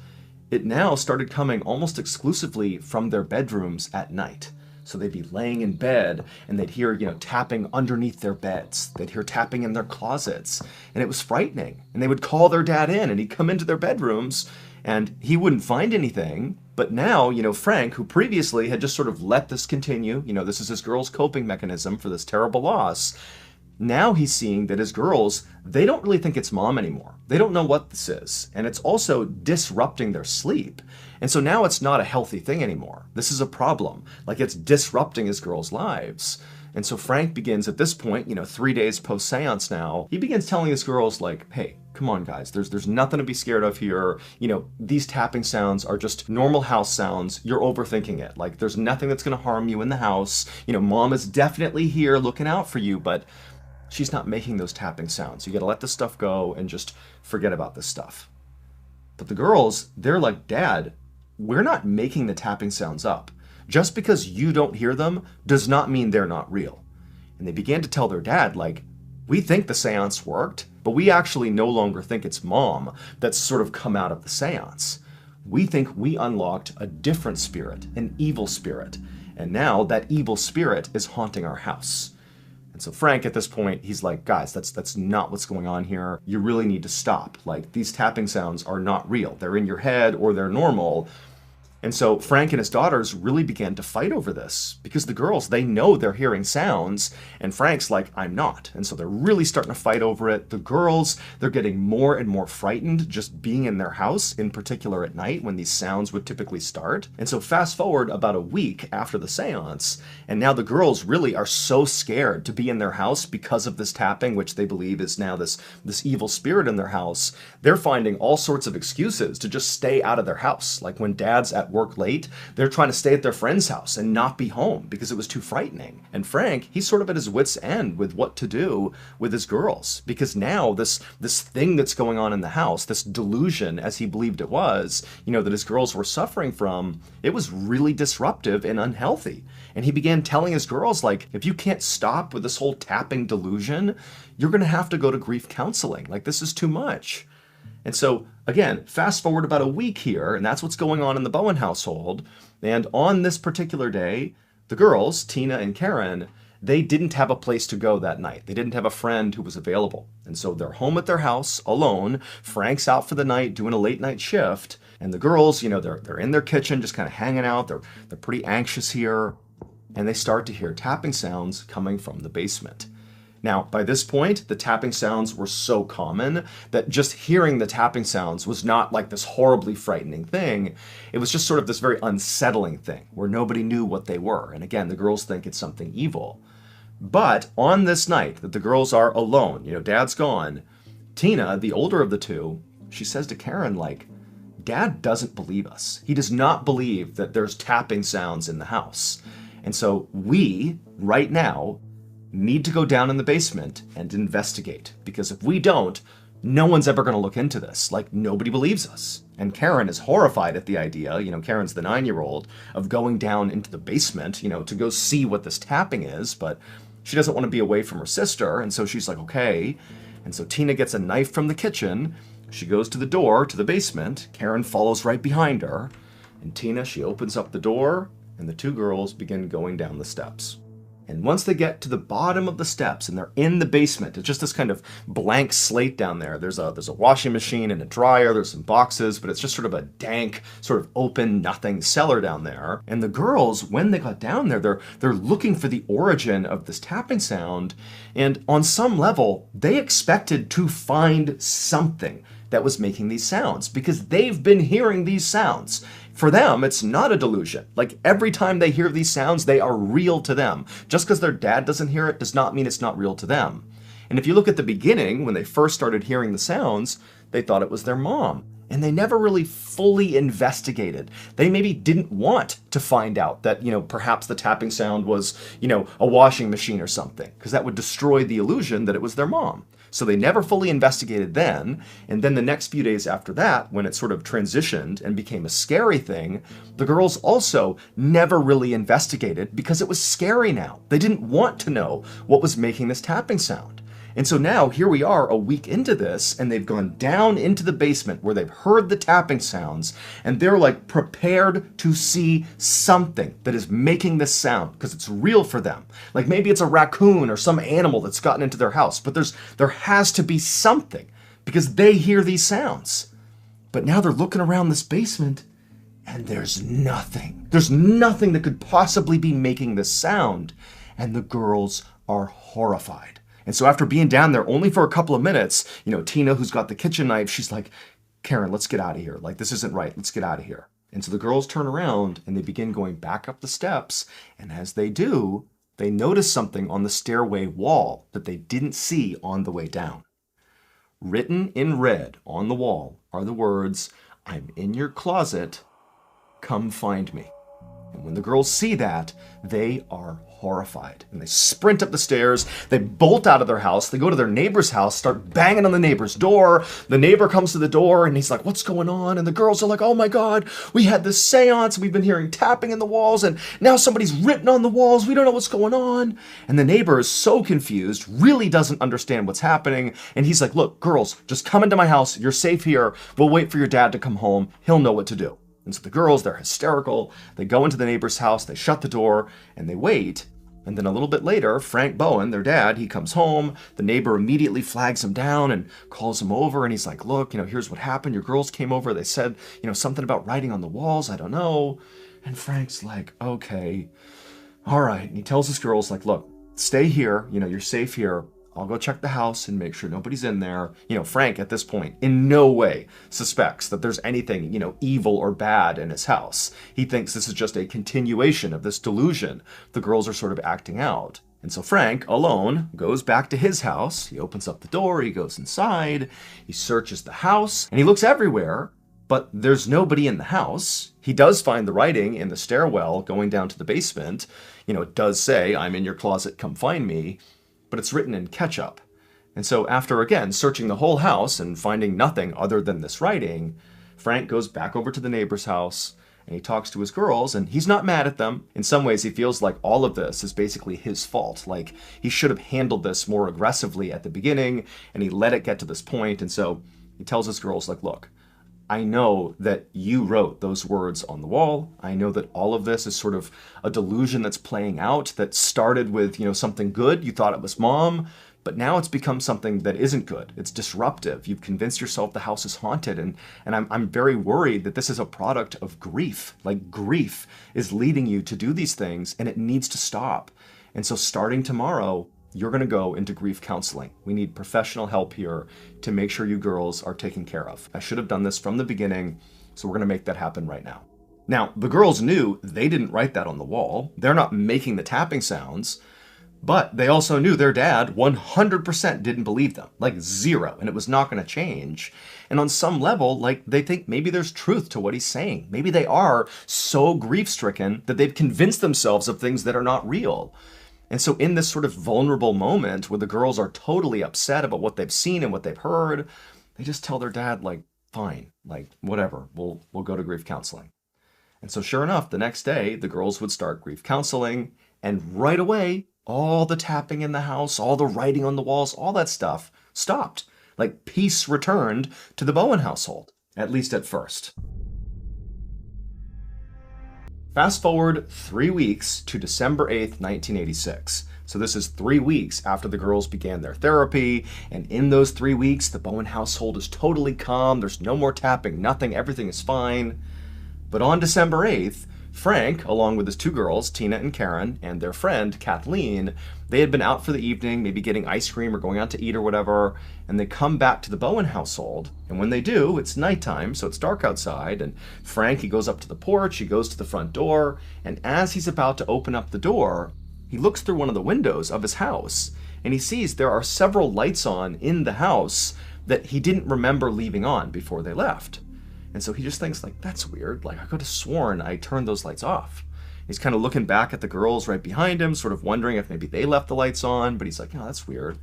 It now started coming almost exclusively from their bedrooms at night. So they'd be laying in bed and they'd hear, tapping underneath their beds. They'd hear tapping in their closets. And it was frightening. And they would call their dad in and he'd come into their bedrooms and he wouldn't find anything. But now, Frank, who previously had just sort of let this continue, this is his girl's coping mechanism for this terrible loss. Now he's seeing that his girls, they don't really think it's mom anymore. They don't know what this is. And it's also disrupting their sleep. And so now it's not a healthy thing anymore. This is a problem. Like it's disrupting his girls' lives. And so Frank begins at this point, 3 days post-seance now, he begins telling his girls like, hey, come on guys, there's nothing to be scared of here. These tapping sounds are just normal house sounds. You're overthinking it. Like there's nothing that's going to harm you in the house. Mom is definitely here looking out for you, but she's not making those tapping sounds. You got to let this stuff go and just forget about this stuff. But the girls, they're like, Dad, we're not making the tapping sounds up. Just because you don't hear them does not mean they're not real. And they began to tell their dad, like, we think the seance worked, but we actually no longer think it's mom that's sort of come out of the seance. We think we unlocked a different spirit, an evil spirit. And now that evil spirit is haunting our house. And so Frank, at this point, he's like, guys, that's not what's going on here. You really need to stop. Like, these tapping sounds are not real. They're in your head or they're normal. And so Frank and his daughters really began to fight over this because the girls, they know they're hearing sounds and Frank's like, I'm not. And so they're really starting to fight over it. The girls, they're getting more and more frightened just being in their house, in particular at night when these sounds would typically start. And so fast forward about a week after the seance, and now the girls really are so scared to be in their house because of this tapping, which they believe is now this evil spirit in their house. They're finding all sorts of excuses to just stay out of their house. Like when dad's at work late, they're trying to stay at their friend's house and not be home because it was too frightening. And Frank, he's sort of at his wit's end with what to do with his girls because now this thing that's going on in the house, this delusion as he believed it was, that his girls were suffering from, it was really disruptive and unhealthy. And he began telling his girls, like, if you can't stop with this whole tapping delusion, you're going to have to go to grief counseling. Like, this is too much. And so, again, fast forward about a week here, and that's what's going on in the Bowen household. And on this particular day, the girls, Tina and Karen, they didn't have a place to go that night. They didn't have a friend who was available. And so they're home at their house alone. Frank's out for the night doing a late night shift. And the girls, they're in their kitchen just kind of hanging out. They're pretty anxious here. And they start to hear tapping sounds coming from the basement. Now, by this point, the tapping sounds were so common that just hearing the tapping sounds was not like this horribly frightening thing. It was just sort of this very unsettling thing where nobody knew what they were. And again, the girls think it's something evil. But on this night that the girls are alone, Dad's gone, Tina, the older of the two, she says to Karen, like, Dad doesn't believe us. He does not believe that there's tapping sounds in the house. And so we, right now, need to go down in the basement and investigate. Because if we don't, no one's ever going to look into this. Like, nobody believes us. And Karen is horrified at the idea, Karen's the 9-year-old, of going down into the basement, to go see what this tapping is. But she doesn't want to be away from her sister. And so she's like, okay. And so Tina gets a knife from the kitchen. She goes to the door to the basement. Karen follows right behind her. And Tina, she opens up the door, and the two girls begin going down the steps. And once they get to the bottom of the steps and they're in the basement, it's just this kind of blank slate down there. There's a washing machine and a dryer, there's some boxes, but it's just sort of a dank, sort of open, nothing cellar down there. And the girls, when they got down there, they're looking for the origin of this tapping sound. And on some level, they expected to find something that was making these sounds because they've been hearing these sounds. For them, it's not a delusion. Like, every time they hear these sounds, they are real to them. Just because their dad doesn't hear it does not mean it's not real to them. And if you look at the beginning, when they first started hearing the sounds, they thought it was their mom. And they never really fully investigated. They maybe didn't want to find out that, perhaps the tapping sound was, a washing machine or something, because that would destroy the illusion that it was their mom. So they never fully investigated then, and then the next few days after that, when it sort of transitioned and became a scary thing, the girls also never really investigated because it was scary now. They didn't want to know what was making this tapping sound. And so now here we are a week into this, and they've gone down into the basement where they've heard the tapping sounds, and they're like prepared to see something that is making this sound because it's real for them. Like, maybe it's a raccoon or some animal that's gotten into their house, but there has to be something because they hear these sounds. But now they're looking around this basement and there's nothing. There's nothing that could possibly be making this sound, and the girls are horrified. And so after being down there only for a couple of minutes, Tina, who's got the kitchen knife, she's like, Karen, let's get out of here. Like, this isn't right. Let's get out of here. And so the girls turn around and they begin going back up the steps. And as they do, they notice something on the stairway wall that they didn't see on the way down. Written in red on the wall are the words, "I'm in your closet. Come find me." And when the girls see that, they are horrified. And they sprint up the stairs, they bolt out of their house, they go to their neighbor's house, start banging on the neighbor's door. The neighbor comes to the door and he's like, "What's going on?" And the girls are like, "Oh my God, we had this seance, we've been hearing tapping in the walls, and now somebody's written on the walls, we don't know what's going on." And the neighbor is so confused, really doesn't understand what's happening. And he's like, "Look, girls, just come into my house, you're safe here, we'll wait for your dad to come home, he'll know what to do." And so the girls, they're hysterical. They go into the neighbor's house, they shut the door, and they wait. And then a little bit later, Frank Bowen, their dad, he comes home. The neighbor immediately flags him down and calls him over. And he's like, "Look, here's what happened. Your girls came over. They said, something about writing on the walls. I don't know." And Frank's like, "Okay, all right." And he tells his girls, like, "Look, stay here. You're safe here. I'll go check the house and make sure nobody's in there." Frank, at this point, in no way suspects that there's anything, evil or bad in his house. He thinks this is just a continuation of this delusion the girls are sort of acting out. And so Frank, alone, goes back to his house. He opens up the door, he goes inside, he searches the house, and he looks everywhere, but there's nobody in the house. He does find the writing in the stairwell going down to the basement. It does say, "I'm in your closet, come find me." But it's written in ketchup. And so after, again, searching the whole house and finding nothing other than this writing, Frank goes back over to the neighbor's house and he talks to his girls, and he's not mad at them. In some ways, he feels like all of this is basically his fault. Like, he should have handled this more aggressively at the beginning, and he let it get to this point. And so he tells his girls, like, "Look, I know that you wrote those words on the wall. I know that all of this is sort of a delusion that's playing out that started with, something good. You thought it was mom, but now it's become something that isn't good. It's disruptive. You've convinced yourself the house is haunted. And I'm very worried that this is a product of grief. Like, grief is leading you to do these things, and it needs to stop. And so starting tomorrow, you're going to go into grief counseling. We need professional help here to make sure you girls are taken care of. I should have done this from the beginning, so we're going to make that happen right now. Now, the girls knew they didn't write that on the wall. They're not making the tapping sounds. But they also knew their dad 100% didn't believe them, like zero, and it was not going to change. And on some level, like, they think maybe there's truth to what he's saying. Maybe they are so grief-stricken that they've convinced themselves of things that are not real. And so in this sort of vulnerable moment where the girls are totally upset about what they've seen and what they've heard, they just tell their dad, like, fine, like, whatever, we'll go to grief counseling. And so sure enough, the next day, the girls would start grief counseling, and right away, all the tapping in the house, all the writing on the walls, all that stuff stopped. Like, peace returned to the Bowen household, at least at first. Fast forward 3 weeks to December 8th, 1986. So this is 3 weeks after the girls began their therapy, and in those 3 weeks, the Bowen household is totally calm. There's no more tapping, nothing, everything is fine. But on December 8th, Frank, along with his 2 girls, Tina and Karen, and their friend, Kathleen, they had been out for the evening, maybe getting ice cream or going out to eat or whatever, and they come back to the Bowen household, and when they do, it's nighttime, so it's dark outside, and Frank, he goes up to the porch, he goes to the front door, and as he's about to open up the door, he looks through one of the windows of his house, and he sees there are several lights on in the house that he didn't remember leaving on before they left. And so he just thinks, like, that's weird. Like, I could have sworn I turned those lights off. He's kind of looking back at the girls right behind him, sort of wondering if maybe they left the lights on, but he's like, oh, that's weird.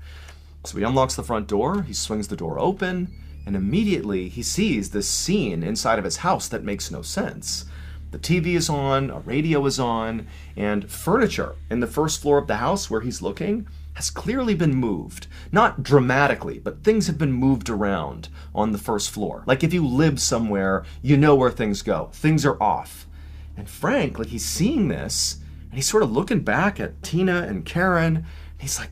So he unlocks the front door, he swings the door open, and immediately he sees this scene inside of his house that makes no sense. The TV is on, a radio is on, and furniture in the first floor of the house where he's looking has clearly been moved. Not dramatically, but things have been moved around on the first floor. Like, if you live somewhere, you know where things go. Things are off. And Frank, like, he's seeing this, and he's sort of looking back at Tina and Karen, and he's like,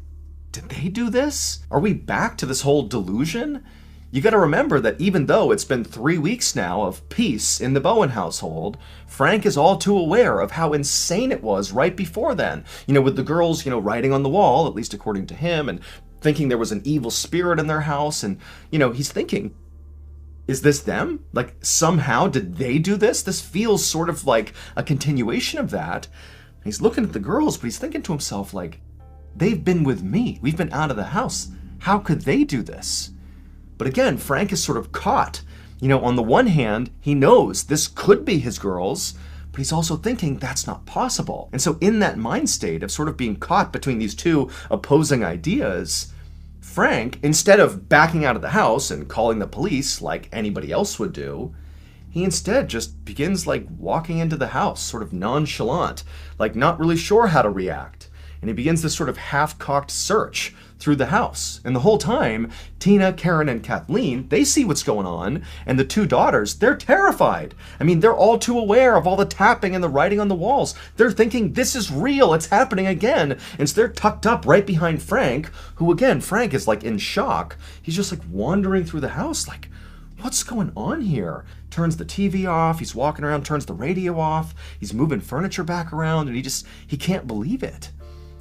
did they do this? Are we back to this whole delusion? You got to remember that even though it's been 3 weeks now of peace in the Bowen household, Frank is all too aware of how insane it was right before then. With the girls, writing on the wall, at least according to him, and thinking there was an evil spirit in their house. And, he's thinking, is this them? Like, somehow did they do this? This feels sort of like a continuation of that. And he's looking at the girls, but he's thinking to himself, like, they've been with me. We've been out of the house. How could they do this? But again, Frank is sort of caught. On the one hand, he knows this could be his girls, but he's also thinking that's not possible. And so in that mind state of sort of being caught between these two opposing ideas, Frank, instead of backing out of the house and calling the police like anybody else would do, he instead just begins like walking into the house, sort of nonchalant, like not really sure how to react. And he begins this sort of half-cocked search through the house. And the whole time, Tina, Karen, and Kathleen, they see what's going on, and the 2 daughters, they're terrified. I mean, they're all too aware of all the tapping and the writing on the walls. They're thinking, this is real, it's happening again. And so they're tucked up right behind Frank, who again, Frank is like in shock. He's just like wandering through the house, like, what's going on here? Turns the TV off, he's walking around, turns the radio off, he's moving furniture back around, and he can't believe it.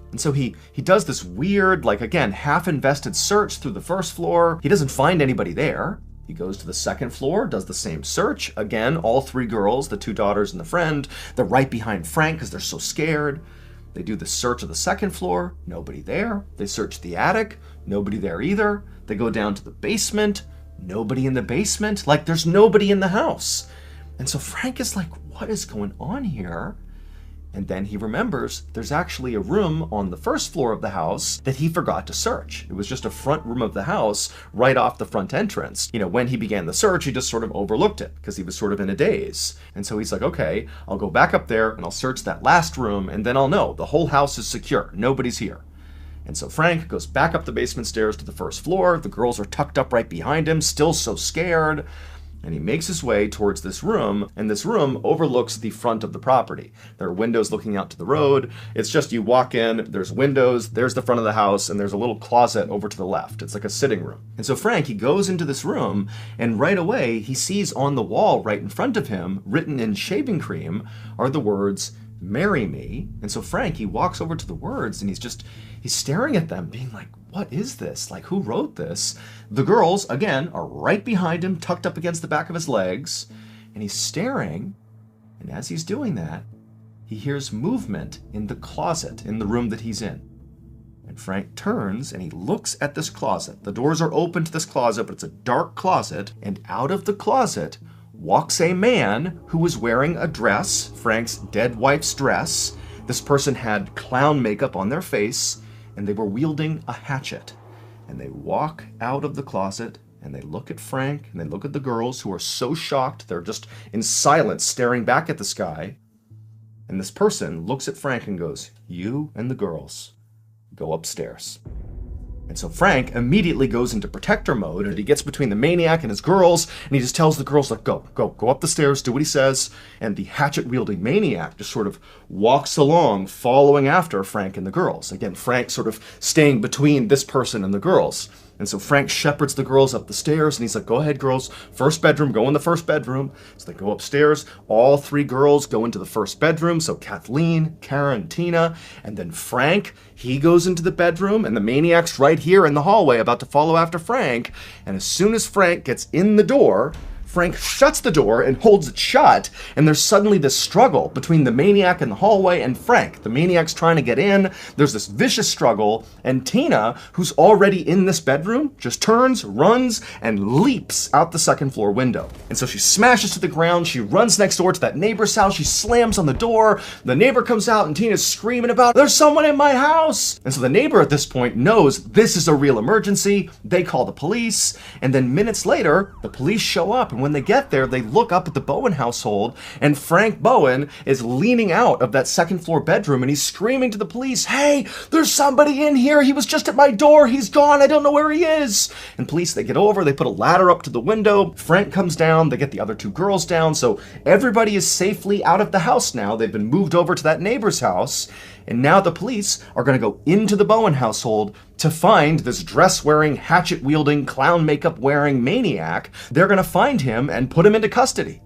And so he does this weird, like, again, half-invested search through the first floor. He doesn't find anybody there. He goes to the second floor, does the same search. Again, all 3 girls, the 2 daughters and the friend, they're right behind Frank because they're so scared. They do the search of the second floor, nobody there. They search the attic, nobody there either. They go down to the basement, nobody in the basement. Like, there's nobody in the house. And so Frank is like, what is going on here? And then he remembers there's actually a room on the first floor of the house that he forgot to search. It was just a front room of the house right off the front entrance. When he began the search, he just sort of overlooked it because he was sort of in a daze. And so he's like, okay, I'll go back up there and I'll search that last room and then I'll know the whole house is secure. Nobody's here. And so Frank goes back up the basement stairs to the first floor. The girls are tucked up right behind him, still so scared. And he makes his way towards this room, and this room overlooks the front of the property. There are windows looking out to the road. It's just you walk in, there's windows, there's the front of the house, and there's a little closet over to the left. It's like a sitting room. And so Frank, he goes into this room, and right away he sees on the wall right in front of him, written in shaving cream, are the words, "Marry me." And so Frank, he walks over to the words, and he's staring at them, being like, what is this? Like, who wrote this? The girls, again, are right behind him, tucked up against the back of his legs, and he's staring, and as he's doing that, he hears movement in the closet in the room that he's in. And Frank turns, and he looks at this closet. The doors are open to this closet, but it's a dark closet, and out of the closet walks a man who was wearing a dress, Frank's dead wife's dress. This person had clown makeup on their face, and they were wielding a hatchet. And they walk out of the closet, and they look at Frank, and they look at the girls, who are so shocked, they're just in silence, staring back at the sky. And this person looks at Frank and goes, "You and the girls, go upstairs." And so Frank immediately goes into protector mode, and he gets between the maniac and his girls, and he just tells the girls, like, go up the stairs, do what he says. And the hatchet-wielding maniac just sort of walks along, following after Frank and the girls. Again, Frank sort of staying between this person and the girls. And so Frank shepherds the girls up the stairs, and he's like, "Go ahead, girls. First bedroom, go in the first bedroom." So they go upstairs. All three girls go into the first bedroom. So Kathleen, Karen, Tina, and then Frank, he goes into the bedroom, and the maniac's right here in the hallway about to follow after Frank. And as soon as Frank gets in the door, Frank shuts the door and holds it shut, and there's suddenly this struggle between the maniac in the hallway and Frank. The maniac's trying to get in, there's this vicious struggle, and Tina, who's already in this bedroom, just turns, runs, and leaps out the second floor window. And so she smashes to the ground, she runs next door to that neighbor's house, she slams on the door, the neighbor comes out, and Tina's screaming about, "There's someone in my house!" And so the neighbor at this point knows this is a real emergency. They call the police, and then minutes later, the police show up, and when they get there, they look up at the Bowen household, and Frank Bowen is leaning out of that second floor bedroom, and he's screaming to the police, "Hey, there's somebody in here. He was just at my door. He's gone. I don't know where he is." And police, they get over, they put a ladder up to the window. Frank comes down, they get the other two girls down, so everybody is safely out of the house now. They've been moved over to that neighbor's house. And now the police are going to go into the Bowen household to find this dress-wearing, hatchet-wielding, clown makeup-wearing maniac. They're going to find him and put him into custody.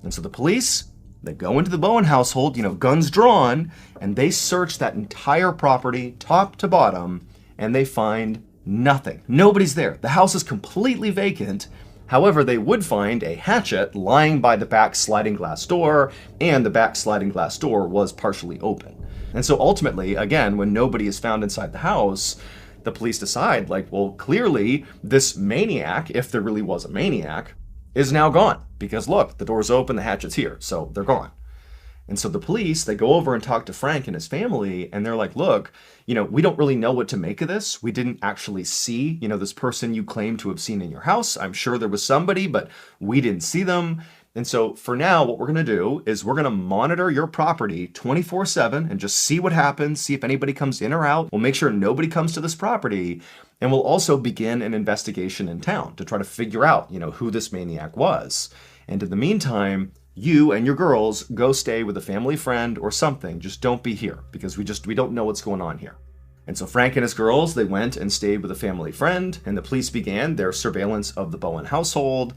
And so the police, they go into the Bowen household, guns drawn, and they search that entire property, top to bottom, and they find nothing. Nobody's there. The house is completely vacant. However, they would find a hatchet lying by the back sliding glass door, and the back sliding glass door was partially open. And so ultimately, again, when nobody is found inside the house, the police decide, clearly this maniac, if there really was a maniac, is now gone. Because look, the door's open, the hatchet's here, so they're gone. And so the police, they go over and talk to Frank and his family, and they're like, "Look, we don't really know what to make of this. We didn't actually see, this person you claim to have seen in your house. I'm sure there was somebody, but we didn't see them. And so for now, what we're going to do is we're going to monitor your property 24/7 and just see what happens, see if anybody comes in or out. We'll make sure nobody comes to this property. And we'll also begin an investigation in town to try to figure out, who this maniac was. And in the meantime, you and your girls go stay with a family friend or something. Just don't be here because we don't know what's going on here." And so Frank and his girls, they went and stayed with a family friend, and the police began their surveillance of the Bowen household.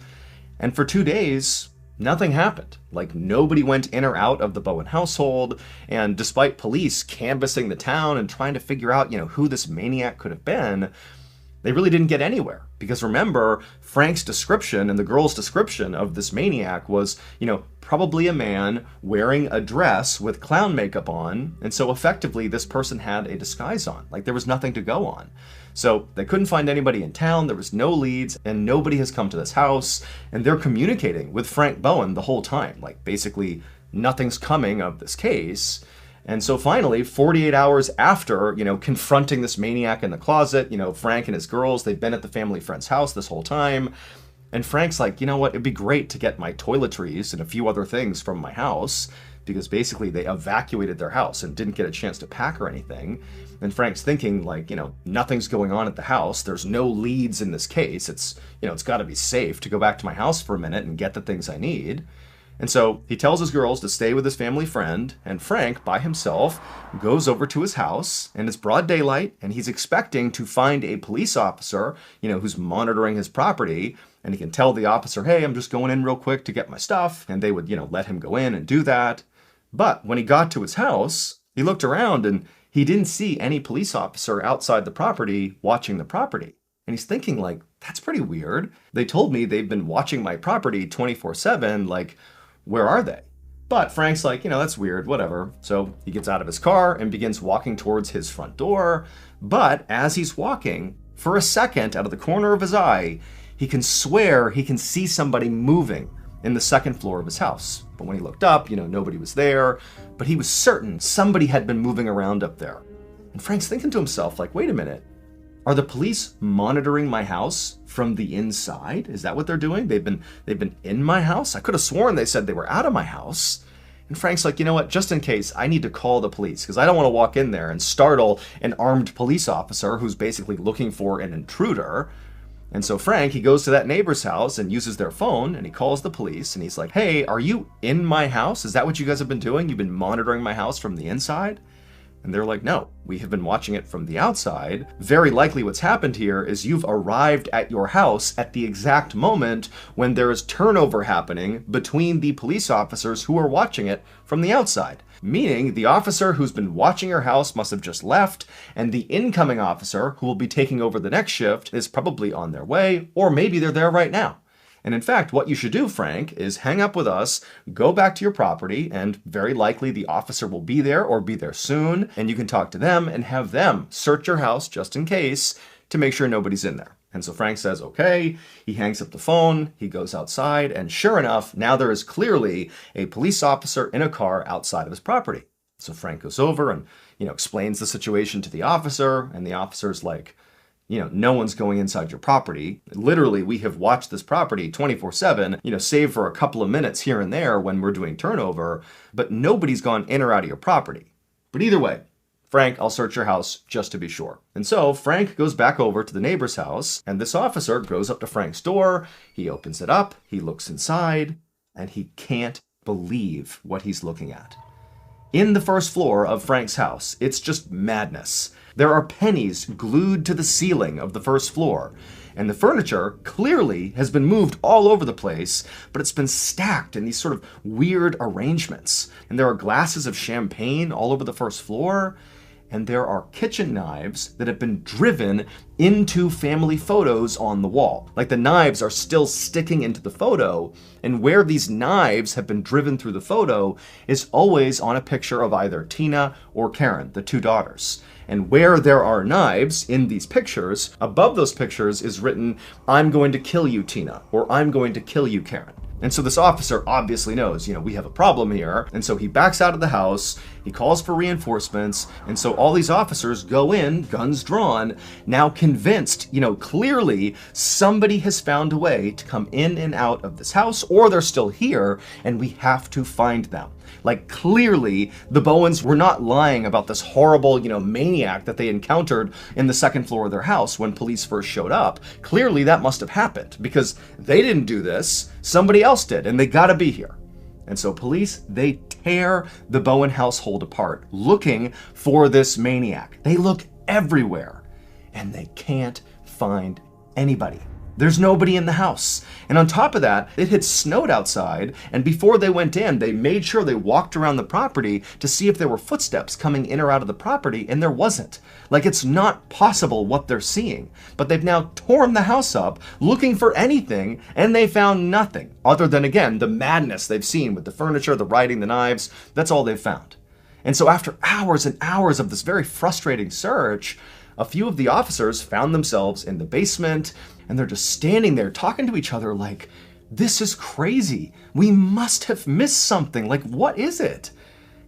And for 2 days, nothing happened. Nobody went in or out of the Bowen household. And despite police canvassing the town and trying to figure out, who this maniac could have been, they really didn't get anywhere. Because remember, Frank's description and the girl's description of this maniac was, probably a man wearing a dress with clown makeup on. And so effectively, this person had a disguise on. There was nothing to go on. So they couldn't find anybody in town, there was no leads, and nobody has come to this house, and they're communicating with Frank Bowen the whole time. Basically, nothing's coming of this case. And so finally, 48 hours after, confronting this maniac in the closet, Frank and his girls, they've been at the family friend's house this whole time. And Frank's like, "You know what, it'd be great to get my toiletries and a few other things from my house. because basically they evacuated their house and didn't get a chance to pack or anything. And Frank's thinking, like, nothing's going on at the house. There's no leads in this case. It's got to be safe to go back to my house for a minute and get the things I need. And so he tells his girls to stay with his family friend, and Frank, by himself, goes over to his house, and it's broad daylight, and he's expecting to find a police officer, who's monitoring his property, and he can tell the officer, hey, I'm just going in real quick to get my stuff, and they would, let him go in and do that. But when he got to his house, he looked around, and he didn't see any police officer outside the property watching the property. And he's thinking, like, that's pretty weird. They told me they've been watching my property 24/7, like, where are they? But Frank's like, that's weird, whatever. So he gets out of his car and begins walking towards his front door. But as he's walking, for a second, out of the corner of his eye, he can swear he can see somebody moving in the second floor of his house. But when he looked up, nobody was there. But he was certain somebody had been moving around up there. And Frank's thinking to himself, like, wait a minute. Are the police monitoring my house from the inside? Is that what they're doing? They've been in my house? I could have sworn they said they were out of my house. And Frank's like, you know what? Just in case, I need to call the police because I don't want to walk in there and startle an armed police officer who's basically looking for an intruder. And so Frank, he goes to that neighbor's house and uses their phone, and he calls the police, and he's like, hey, are you in my house? Is that what you guys have been doing? You've been monitoring my house from the inside? And they're like, no, we have been watching it from the outside. Very likely what's happened here is you've arrived at your house at the exact moment when there is turnover happening between the police officers who are watching it from the outside. Meaning the officer who's been watching your house must have just left, and the incoming officer who will be taking over the next shift is probably on their way, or maybe they're there right now. And in fact, what you should do, Frank, is hang up with us, go back to your property, and very likely the officer will be there or be there soon, and you can talk to them and have them search your house just in case to make sure nobody's in there. And so Frank says, okay, he hangs up the phone, he goes outside, and sure enough, now there is clearly a police officer in a car outside of his property. So Frank goes over and, explains the situation to the officer, and the officer's like, no one's going inside your property. Literally, we have watched this property 24/7, save for a couple of minutes here and there when we're doing turnover, but nobody's gone in or out of your property. But either way, Frank, I'll search your house just to be sure. And so Frank goes back over to the neighbor's house, and this officer goes up to Frank's door, he opens it up, he looks inside, and he can't believe what he's looking at. In the first floor of Frank's house, it's just madness. There are pennies glued to the ceiling of the first floor, and the furniture clearly has been moved all over the place, but it's been stacked in these sort of weird arrangements. And there are glasses of champagne all over the first floor, and there are kitchen knives that have been driven into family photos on the wall. Like the knives are still sticking into the photo, and where these knives have been driven through the photo is always on a picture of either Tina or Karen, the two daughters. And where there are knives in these pictures, above those pictures is written, I'm going to kill you, Tina, or I'm going to kill you, Karen. And so this officer obviously knows, we have a problem here. And so he backs out of the house, he calls for reinforcements. And so all these officers go in, guns drawn, now convinced, clearly somebody has found a way to come in and out of this house, or they're still here, and we have to find them. Like, clearly, the Bowens were not lying about this horrible, maniac that they encountered in the second floor of their house when police first showed up. Clearly, that must have happened because they didn't do this. Somebody else did, and they gotta be here. And so police, they tear the Bowen household apart, looking for this maniac. They look everywhere, and they can't find anybody. There's nobody in the house. And on top of that, it had snowed outside, and before they went in, they made sure they walked around the property to see if there were footsteps coming in or out of the property, and there wasn't. Like, it's not possible what they're seeing. But they've now torn the house up, looking for anything, and they found nothing. Other than, again, the madness they've seen with the furniture, the writing, the knives. That's all they've found. And so after hours and hours of this very frustrating search, a few of the officers found themselves in the basement, and they're just standing there talking to each other like, this is crazy. We must have missed something. Like, what is it?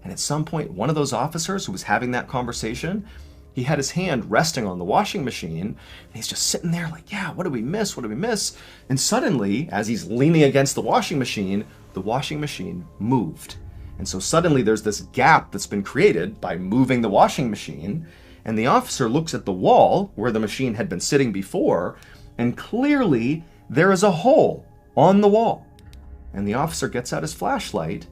And at some point, one of those officers who was having that conversation, he had his hand resting on the washing machine, and he's just sitting there like, yeah, what did we miss? What did we miss? And suddenly, as he's leaning against the washing machine moved. And so suddenly there's this gap that's been created by moving the washing machine, and the officer looks at the wall where the machine had been sitting before, and clearly there is a hole on the wall. And the officer gets out his flashlight,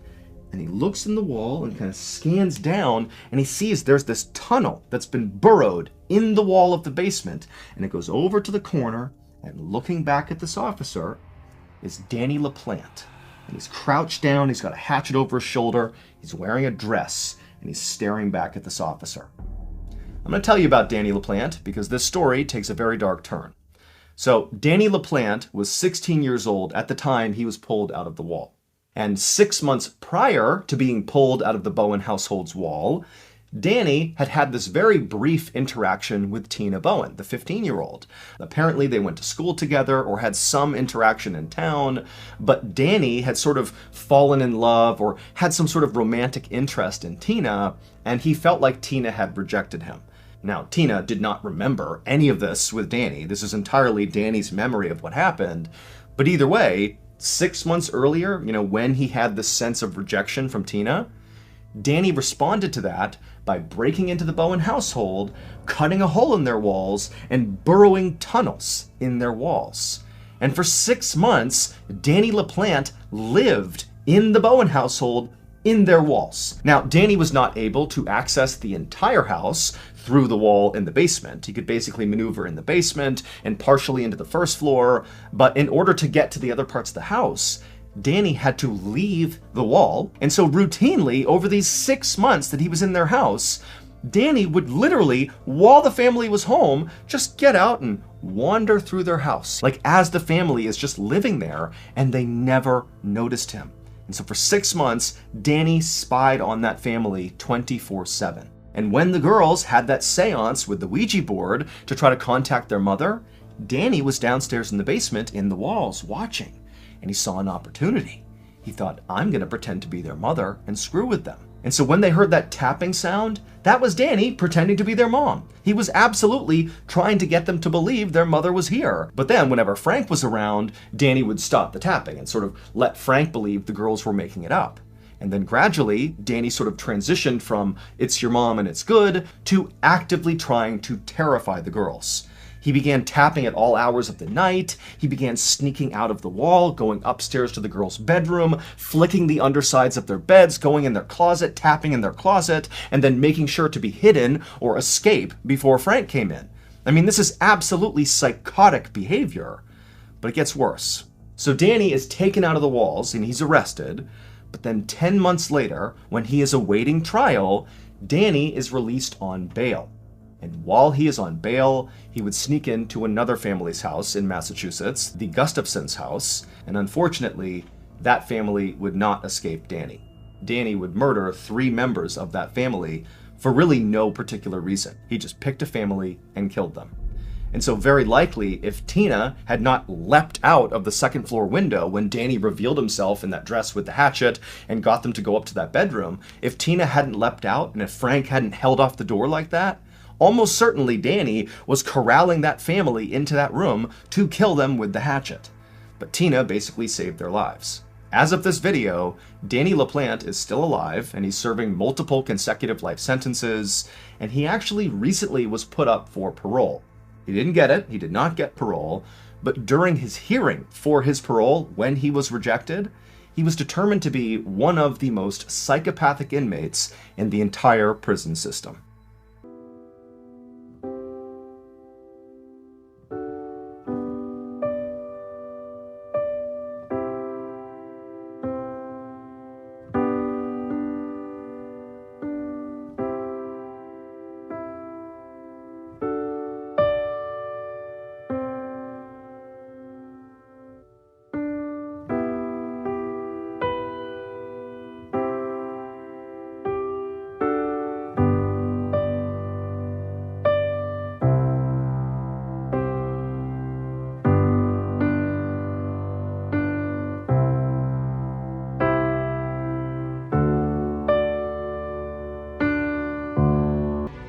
and he looks in the wall and kind of scans down, and he sees there's this tunnel that's been burrowed in the wall of the basement, and it goes over to the corner, and looking back at this officer is Danny LaPlante. And he's crouched down, he's got a hatchet over his shoulder, he's wearing a dress, and he's staring back at this officer. I'm going to tell you about Danny LaPlante because this story takes a very dark turn. So Danny LaPlante was 16 years old at the time he was pulled out of the wall. And 6 months prior to being pulled out of the Bowen household's wall, Danny had had this very brief interaction with Tina Bowen, the 15-year-old. Apparently they went to school together or had some interaction in town, but Danny had sort of fallen in love or had some sort of romantic interest in Tina, and he felt like Tina had rejected him. Now, Tina did not remember any of this with Danny. This is entirely Danny's memory of what happened. But either way, 6 months earlier, when he had this sense of rejection from Tina, Danny responded to that by breaking into the Bowen household, cutting a hole in their walls, and burrowing tunnels in their walls. And for 6 months, Danny LaPlante lived in the Bowen household in their walls. Now, Danny was not able to access the entire house through the wall in the basement. He could basically maneuver in the basement and partially into the first floor, but in order to get to the other parts of the house, Danny had to leave the wall. And so routinely, over these 6 months that he was in their house, Danny would literally, while the family was home, just get out and wander through their house, like as the family is just living there, and they never noticed him. And so for 6 months, Danny spied on that family 24/7. And when the girls had that seance with the Ouija board to try to contact their mother, Danny was downstairs in the basement in the walls watching, and he saw an opportunity. He thought, I'm going to pretend to be their mother and screw with them. And so when they heard that tapping sound, that was Danny pretending to be their mom. He was absolutely trying to get them to believe their mother was here. But then whenever Frank was around, Danny would stop the tapping and sort of let Frank believe the girls were making it up. And then gradually, Danny sort of transitioned from it's your mom and it's good to actively trying to terrify the girls. He began tapping at all hours of the night. He began sneaking out of the wall, going upstairs to the girls' bedroom, flicking the undersides of their beds, going in their closet, tapping in their closet, and then making sure to be hidden or escape before Frank came in. I mean, this is absolutely psychotic behavior, but it gets worse. So Danny is taken out of the walls and he's arrested, but then 10 months later, when he is awaiting trial, Danny is released on bail. And while he is on bail, he would sneak into another family's house in Massachusetts, the Gustafson's house, and unfortunately, that family would not escape Danny. Danny would murder 3 members of that family for really no particular reason. He just picked a family and killed them. And so very likely, if Tina had not leapt out of the second floor window when Danny revealed himself in that dress with the hatchet and got them to go up to that bedroom, if Tina hadn't leapt out and if Frank hadn't held off the door like that, almost certainly Danny was corralling that family into that room to kill them with the hatchet. But Tina basically saved their lives. As of this video, Danny LaPlante is still alive and he's serving multiple consecutive life sentences, and he actually recently was put up for parole. He didn't get it, he did not get parole, but during his hearing for his parole, when he was rejected, he was determined to be one of the most psychopathic inmates in the entire prison system.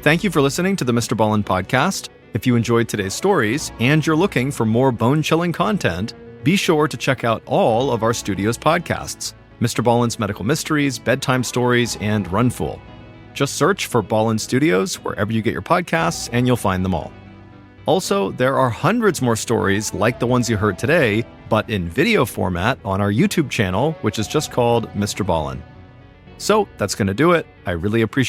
Thank you for listening to the Mr. Ballen podcast. If you enjoyed today's stories and you're looking for more bone-chilling content, be sure to check out all of our studio's podcasts. Mr. Ballen's Medical Mysteries, Bedtime Stories, and Run Fool. Just search for Ballen Studios wherever you get your podcasts, and you'll find them all. Also, there are hundreds more stories like the ones you heard today, but in video format on our YouTube channel, which is just called Mr. Ballen. So that's going to do it. I really appreciate